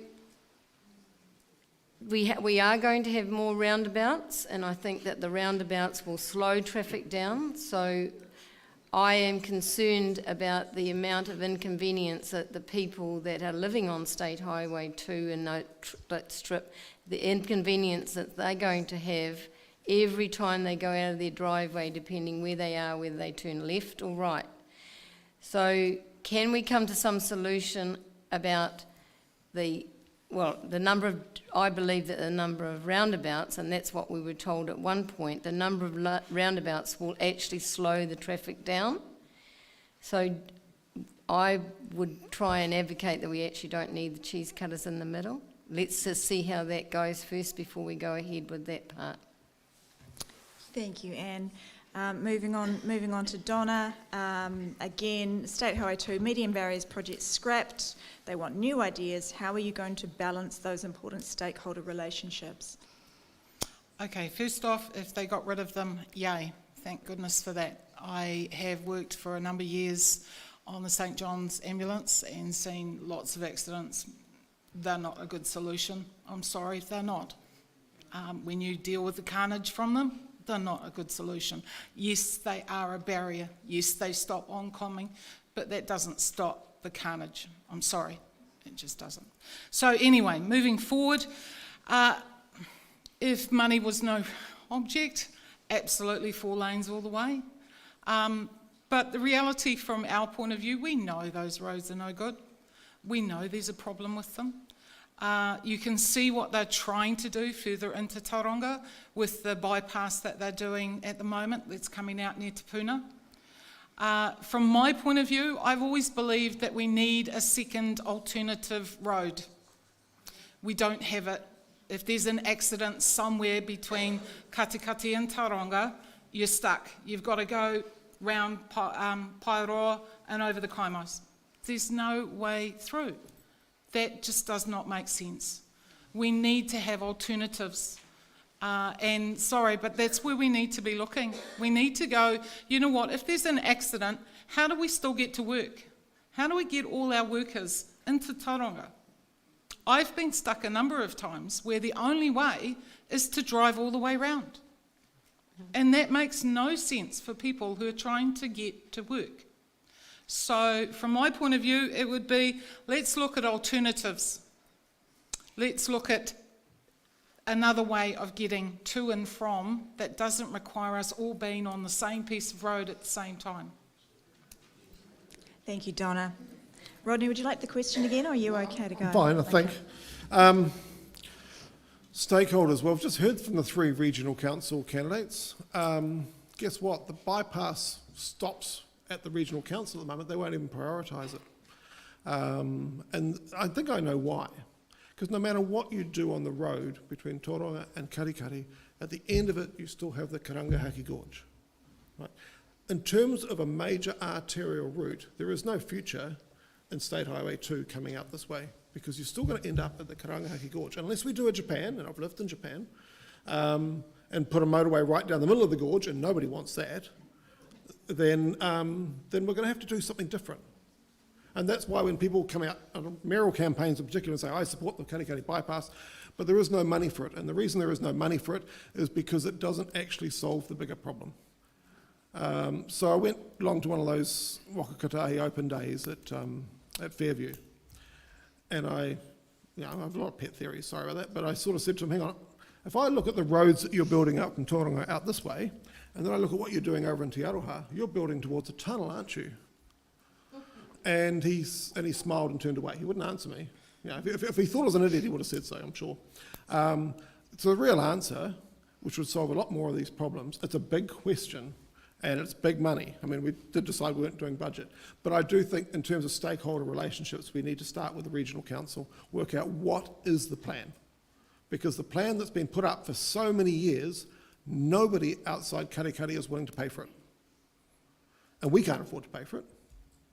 we are going to have more roundabouts, and I think that the roundabouts will slow traffic down. So I am concerned about the amount of inconvenience that the people that are living on State Highway 2 and that strip, the inconvenience that they're going to have every time they go out of their driveway, depending where they are, whether they turn left or right. So can we come to some solution about I believe that the number of roundabouts, and that's what we were told at one point, the number of roundabouts will actually slow the traffic down. So I would try and advocate that we actually don't need the cheese cutters in the middle. Let's just see how that goes first before we go ahead with that part.
Thank you, Anne. Moving on to Donna. Again, State Highway 2 median barriers project scrapped. They want new ideas. How are you going to balance those important stakeholder relationships?
Okay, first off, if they got rid of them, yay. Thank goodness for that. I have worked for a number of years on the St John's ambulance and seen lots of accidents. They're not a good solution. I'm sorry, they're not. When you deal with the carnage from them, they're not a good solution. Yes, they are a barrier. Yes, they stop oncoming, but that doesn't stop the carnage. I'm sorry, it just doesn't. So anyway, moving forward, if money was no object, absolutely 4 lanes all the way. But the reality from our point of view, we know those roads are no good. We know there's a problem with them. You can see what they're trying to do further into Tauranga with the bypass that they're doing at the moment that's coming out near Te Puna. From my point of view, I've always believed that we need a second alternative road. We don't have it. If there's an accident somewhere between Katikati and Tauranga, you're stuck. You've got to go round Paeroa and over the Kaimos. There's no way through. That just does not make sense. We need to have alternatives. And sorry, but that's where we need to be looking. We need to go, you know what, if there's an accident, how do we still get to work? How do we get all our workers into Tauranga? I've been stuck a number of times where the only way is to drive all the way round. And that makes no sense for people who are trying to get to work. So from my point of view, it would be, let's look at alternatives. Let's look at another way of getting to and from that doesn't require us all being on the same piece of road at the same time.
Thank you, Donna. Rodney, would you like the question again, or are you okay to go?
Fine, I think. Stakeholders, well, I've just heard from the 3 regional council candidates. Guess what? The bypass stops at the regional council at the moment. They won't even prioritise it. And I think I know why. Because no matter what you do on the road between Tauranga and Katikati, at the end of it, you still have the Karangahaki Gorge. Right? In terms of a major arterial route, there is no future in State Highway 2 coming out this way, because you're still going to end up at the Karangahaki Gorge. Unless we do a Japan, and I've lived in Japan, and put a motorway right down the middle of the gorge, and nobody wants that, then we're going to have to do something different. And that's why when people come out, mayoral campaigns in particular, and say, I support the Katikati bypass, but there is no money for it. And the reason there is no money for it is because it doesn't actually solve the bigger problem. So I went along to one of those Wakakatahi open days at Fairview. And I have a lot of pet theories, sorry about that, but I sort of said to him, hang on, if I look at the roads that you're building up from Tauranga out this way, and then I look at what you're doing over in Te Aroha, you're building towards a tunnel, aren't you? And he smiled and turned away. He wouldn't answer me. You know, if he thought I was an idiot, he would have said so, I'm sure. So the real answer, which would solve a lot more of these problems, it's a big question, and it's big money. I mean, we did decide we weren't doing budget. But I do think in terms of stakeholder relationships, we need to start with the regional council, work out what is the plan. Because the plan that's been put up for so many years, nobody outside Katikati is willing to pay for it. And we can't afford to pay for it.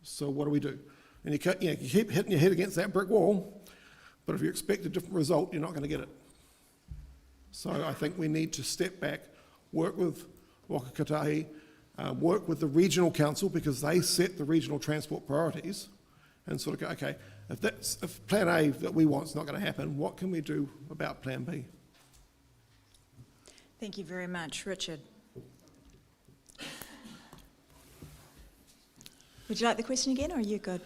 So what do? And you keep hitting your head against that brick wall, but if you expect a different result, you're not going to get it. So I think we need to step back, work with Wakakatahi, work with the regional council, because they set the regional transport priorities, and sort of go, okay, if plan A that we want is not going to happen, what can we do about plan B?
Thank you very much. Richard. Would you like the question again, or are you good?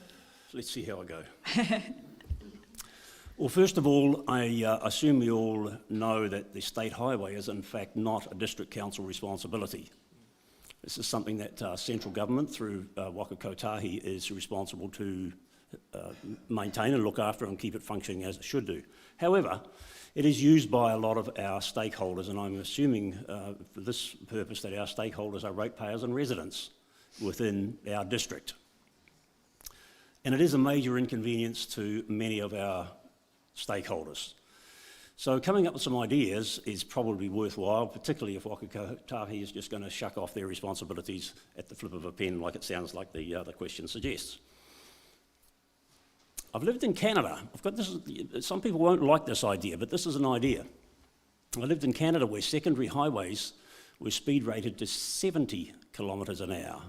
Let's see how I go. Well, first of all, I assume we all know that the state highway is in fact not a district council responsibility. This is something that central government through Waka Kotahi is responsible to maintain and look after and keep it functioning as it should do. However, it is used by a lot of our stakeholders, and I'm assuming for this purpose that our stakeholders are ratepayers and residents within our district. And it is a major inconvenience to many of our stakeholders. So coming up with some ideas is probably worthwhile, particularly if Waka Kotahi is just going to shuck off their responsibilities at the flip of a pen, like it sounds like the question suggests. I've lived in Canada. Some people won't like this idea, but this is an idea. I lived in Canada where secondary highways were speed rated to 70 kilometres an hour.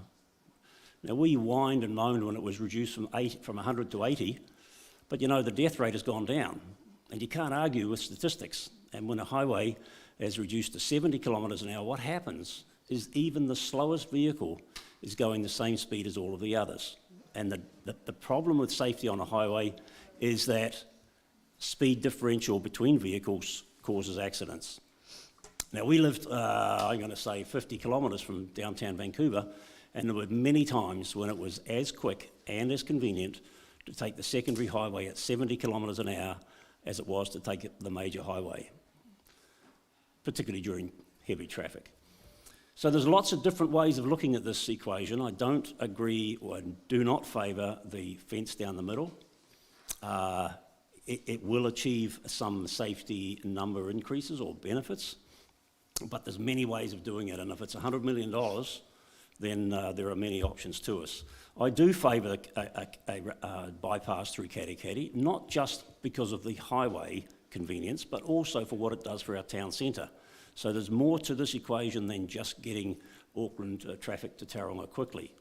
Now, we whined and moaned when it was reduced from 100 to 80, but you know, the death rate has gone down, and you can't argue with statistics. And when a highway is reduced to 70 kilometres an hour, what happens is even the slowest vehicle is going the same speed as all of the others. And the problem with safety on a highway is that speed differential between vehicles causes accidents. Now, we lived, I'm going to say, 50 kilometres from downtown Vancouver, and there were many times when it was as quick and as convenient to take the secondary highway at 70 kilometres an hour as it was to take the major highway, particularly during heavy traffic. So there's lots of different ways of looking at this equation. I don't agree or do not favour the fence down the middle. It will achieve some safety number increases or benefits, but there's many ways of doing it, and if it's $100 million, then there are many options to us. I do favour a bypass through Katikati, not just because of the highway convenience, but also for what it does for our town centre. So there's more to this equation than just getting Auckland traffic to Tauranga quickly.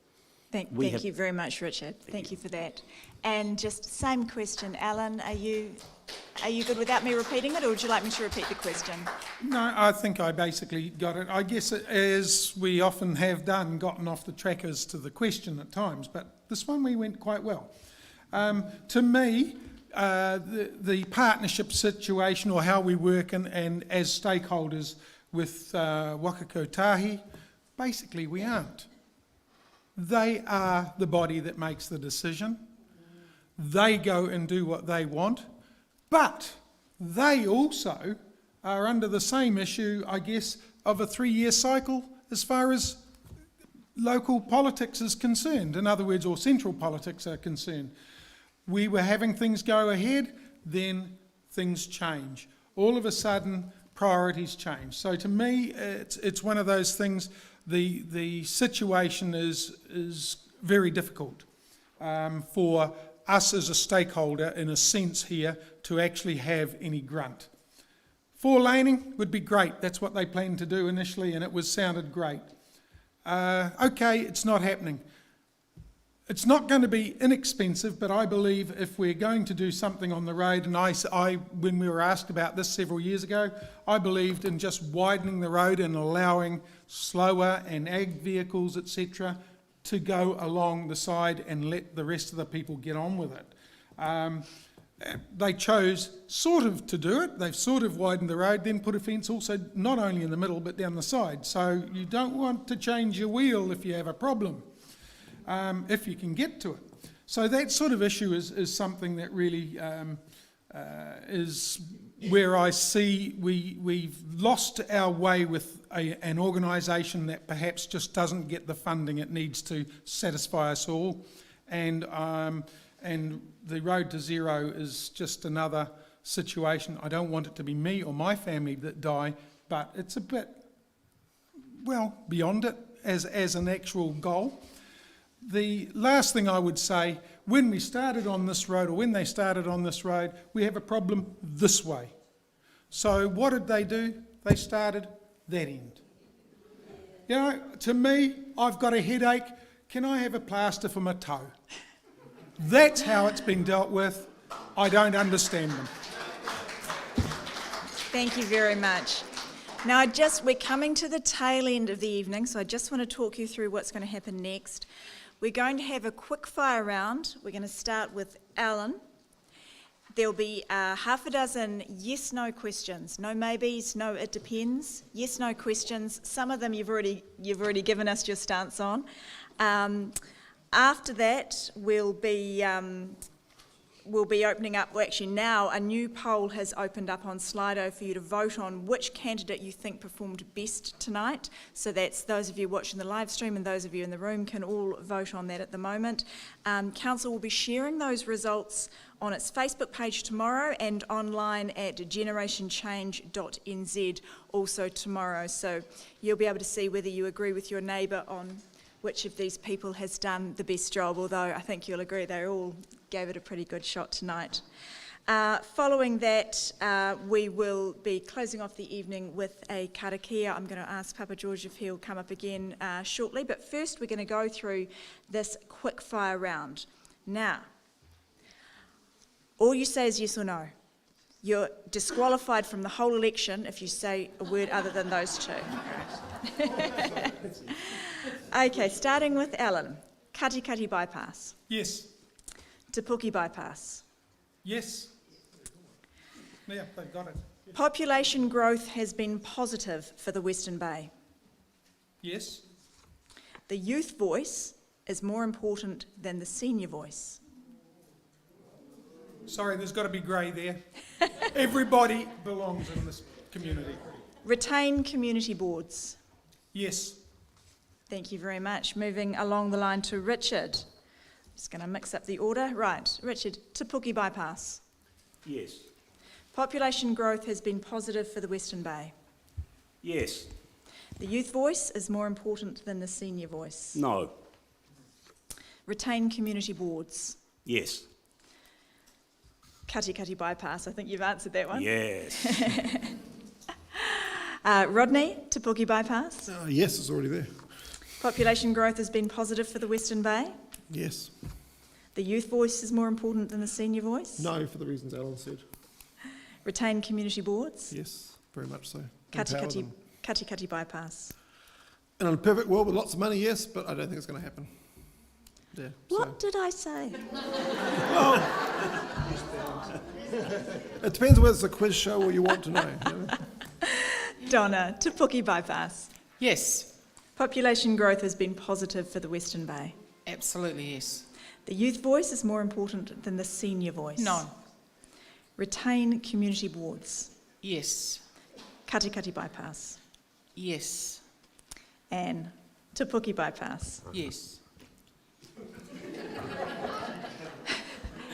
Thank you very much, Richard. Thank you for that. And just same question, Alan, are you good without me repeating it, or would you like me to repeat the question?
No, I think I basically got it. I guess, as we often have done, gotten off the track as to the question at times, but this one we went quite well. To me, the partnership situation, or how we work and as stakeholders with Waka Kotahi, basically we aren't. They are the body that makes the decision. They go and do what they want, but they also are under the same issue, I guess, of a 3-year cycle as far as local politics is concerned, in other words, or central politics are concerned. We were having things go ahead, then things change. All of a sudden, priorities change. So to me, it's one of those things. The situation is very difficult for us as a stakeholder, in a sense here, to actually have any grunt. 4-laning would be great. That's what they planned to do initially, and it sounded great. Okay, it's not happening. It's not going to be inexpensive, but I believe if we're going to do something on the road, and I when we were asked about this several years ago, I believed in just widening the road and allowing slower and ag vehicles, etc., to go along the side and let the rest of the people get on with it. They chose sort of to do it. They've sort of widened the road, then put a fence also not only in the middle but down the side. So you don't want to change your wheel if you have a problem, if you can get to it. So that sort of issue is something that really is where I see we've lost our way with an organisation that perhaps just doesn't get the funding it needs to satisfy us all. And the road to zero is just another situation. I don't want it to be me or my family that die, but it's a bit, well, beyond it as an actual goal. The last thing I would say, when we started on this road, or when they started on this road, we have a problem this way. So what did they do? They started that end. You know, to me, I've got a headache. Can I have a plaster for my toe? That's how it's been dealt with. I don't understand them.
Thank you very much. Now, we're coming to the tail end of the evening, so I just want to talk you through what's going to happen next. We're going to have a quick fire round. We're going to start with Alan. There'll be half a dozen yes/no questions. No maybes, no it depends. Yes/no questions. Some of them you've already given us your stance on. After that, we'll be opening up, well actually now, a new poll has opened up on Slido for you to vote on which candidate you think performed best tonight. So that's those of you watching the live stream and those of you in the room can all vote on that at the moment. Council will be sharing those results on its Facebook page tomorrow and online at generationchange.nz also tomorrow. So you'll be able to see whether you agree with your neighbour on which of these people has done the best job, although I think you'll agree they all gave it a pretty good shot tonight. Following that, we will be closing off the evening with a karakia. I'm going to ask Papa George if he'll come up again shortly, but first we're going to go through this quick fire round. Now, all you say is yes or no. You're disqualified from the whole election if you say a word other than those two. Okay, starting with Alan. Katikati bypass.
Yes.
Te Puke bypass.
Yes. Yeah, they've got it.
Population growth has been positive for the Western Bay.
Yes.
The youth voice is more important than the senior voice.
Sorry, there's got to be grey there. Everybody belongs in this community.
Retain community boards.
Yes.
Thank you very much. Moving along the line to Richard. Just going to mix up the order. Right, Richard, Te Puke bypass.
Yes.
Population growth has been positive for the Western Bay.
Yes.
The youth voice is more important than the senior voice.
No.
Retain community boards.
Yes.
Katikati bypass, I think you've answered that one.
Yes.
Rodney, Te Puke bypass.
Yes, it's already there.
Population growth has been positive for the Western Bay.
Yes.
The youth voice is more important than the senior voice.
No, for the reasons Alan said.
Retain community boards.
Yes, very much so. Empower them.
Katikati bypass.
In a perfect world with lots of money, yes, but I don't think it's going to happen. Yeah,
What did I say?
It depends whether it's a quiz show or you want to know. You know?
Donna, Te Puke bypass.
Yes,
Population growth has been positive for the Western Bay.
absolutely yes.
The youth voice is more important than the senior voice.
No.
Retain community boards.
Yes.
Katikati bypass.
Yes.
Anne, Te Puke bypass.
Yes.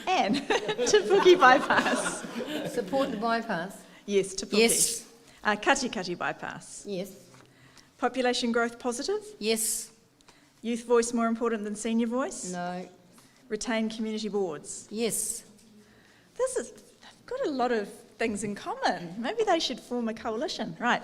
Anne, Te Puke bypass.
Support the bypass.
Yes, Te Puke.
Yes.
Katikati bypass.
Yes.
Population growth positive.
Yes.
Youth voice more important than senior voice.
No.
Retain community boards.
Yes.
They've got a lot of things in common. Maybe they should form a coalition. Right.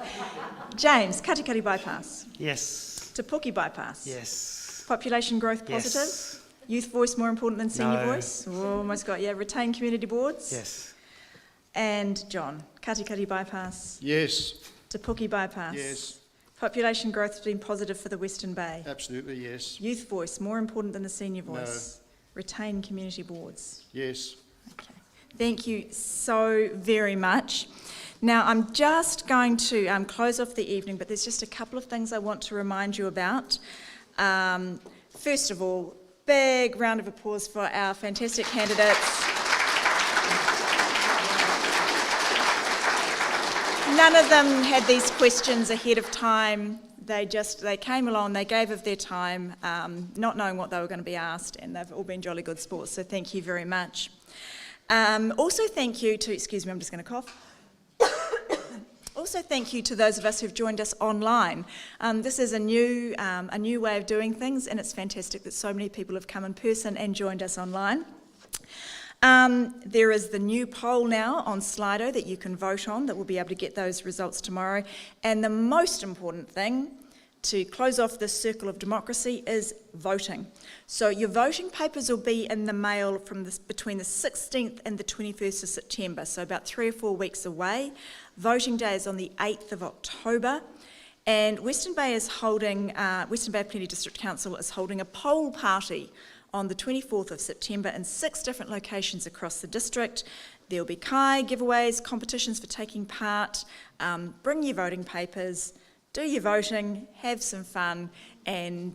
James, Katikati bypass.
Yes.
Te Puke bypass.
Yes.
Population growth positive.
Yes.
Youth voice more important than senior
No.
voice. Oh, almost got, yeah. Retain community boards.
Yes.
And John, Katikati bypass.
Yes.
Te Puke bypass.
Yes.
Population growth has been positive for the Western Bay.
Absolutely, yes.
Youth voice more important than the senior voice. Retain community boards.
Yes.
Okay. Thank you so very much. Now, I'm just going to close off the evening, but there's just a couple of things I want to remind you about. First of all, big round of applause for our fantastic candidates. None of them had these questions ahead of time. They came along, they gave of their time, not knowing what they were going to be asked, and they've all been jolly good sports, so thank you very much. Also thank you to, excuse me, I'm just going to cough. Also thank you to those of us who've joined us online. This is a new way of doing things, and it's fantastic that so many people have come in person and joined us online. There is the new poll now on Slido that you can vote on, that we'll be able to get those results tomorrow. And the most important thing to close off this circle of democracy is voting. So your voting papers will be in the mail from between the 16th and the 21st of September, so about 3 or 4 weeks away. Voting day is on the 8th of October. And Western Bay Plenty District Council is holding a poll party on the 24th of September in 6 different locations across the district. There'll be kai, giveaways, competitions for taking part. Bring your voting papers, do your voting, have some fun, and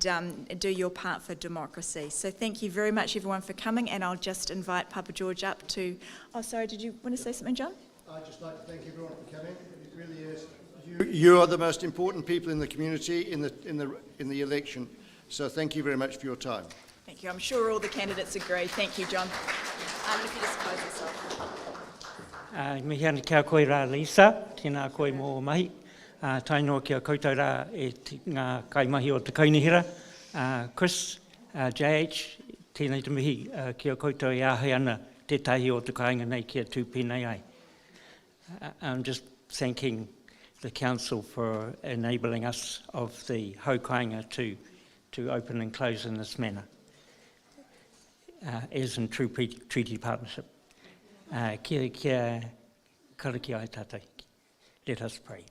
do your part for democracy. So thank you very much, everyone, for coming, and I'll just invite Papa George up to... Oh, sorry, did you want to say something, John?
I'd just like to thank everyone for coming. It really is. You are the most important people in the community in the election. So thank you very much for your time.
Thank you. I'm sure all the candidates agree. Thank you, John. If you just close this off.
Me hiana kia koe rā Lisa, tēnā koe mō mahi. Tai noa kia koutou rā e ngā kaimahi o te kaunihira. Chris, JH, tēnei te mihi, kia koutou e āhei ana te tahi o te kāinga nei kia tūpēnei ai. I'm just thanking the council for enabling us of the haukainga to open and close in this manner, as in true treaty partnership. Kia kariki ai tātai. Let us pray.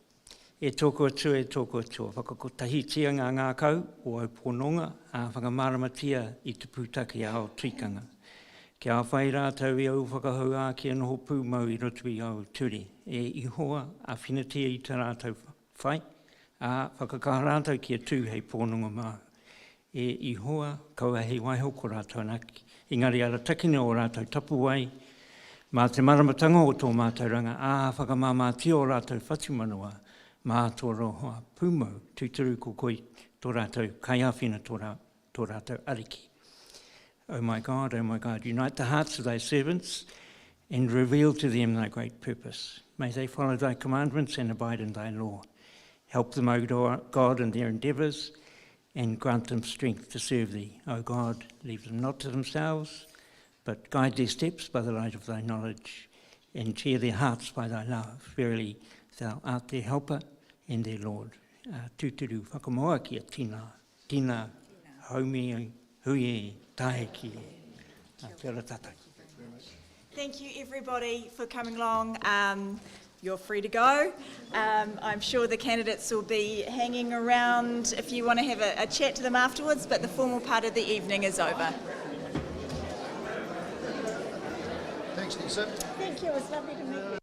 E tōku atua, whakakotahitia ngā kau o au pōnonga, a whakamāramatia i te pūtaki a o tuikanga. Kia whai rātau i au whakahau a kia noho pū mau i rotu i au ture. E ihoa a whinatia i te rātau whai, a whakakaha rātau kia tū hei pōnonga mau. E ihoa kaua hei waiho ko rātau naki. Engari ara takine o rātau tapu wai, mā te maramatanga o tō mātau ranga, a whakamāmātia o rātau whatimanua, mā tō rohoa pūmau, tūturu ko koi tō rātau kaiawhina tō rātau ariki. Oh my God, unite the hearts of thy servants and reveal to them thy great purpose. May they follow thy commandments and abide in thy law. Help them, O God, in their endeavours and grant them strength to serve thee. O God, leave them not to themselves, but guide their steps by the light of thy knowledge and cheer their hearts by thy love. Verily, thou art their helper and their Lord. Tūturu whakamoa kia tina, haumi hui tae ki e. Kia ora tātou.
Thank you everybody for coming along. You're free to go. I'm sure the candidates will be hanging around if you want to have a chat to them afterwards, but the formal part of the evening is over.
Thanks, Lisa.
Thank you, it was lovely to meet you.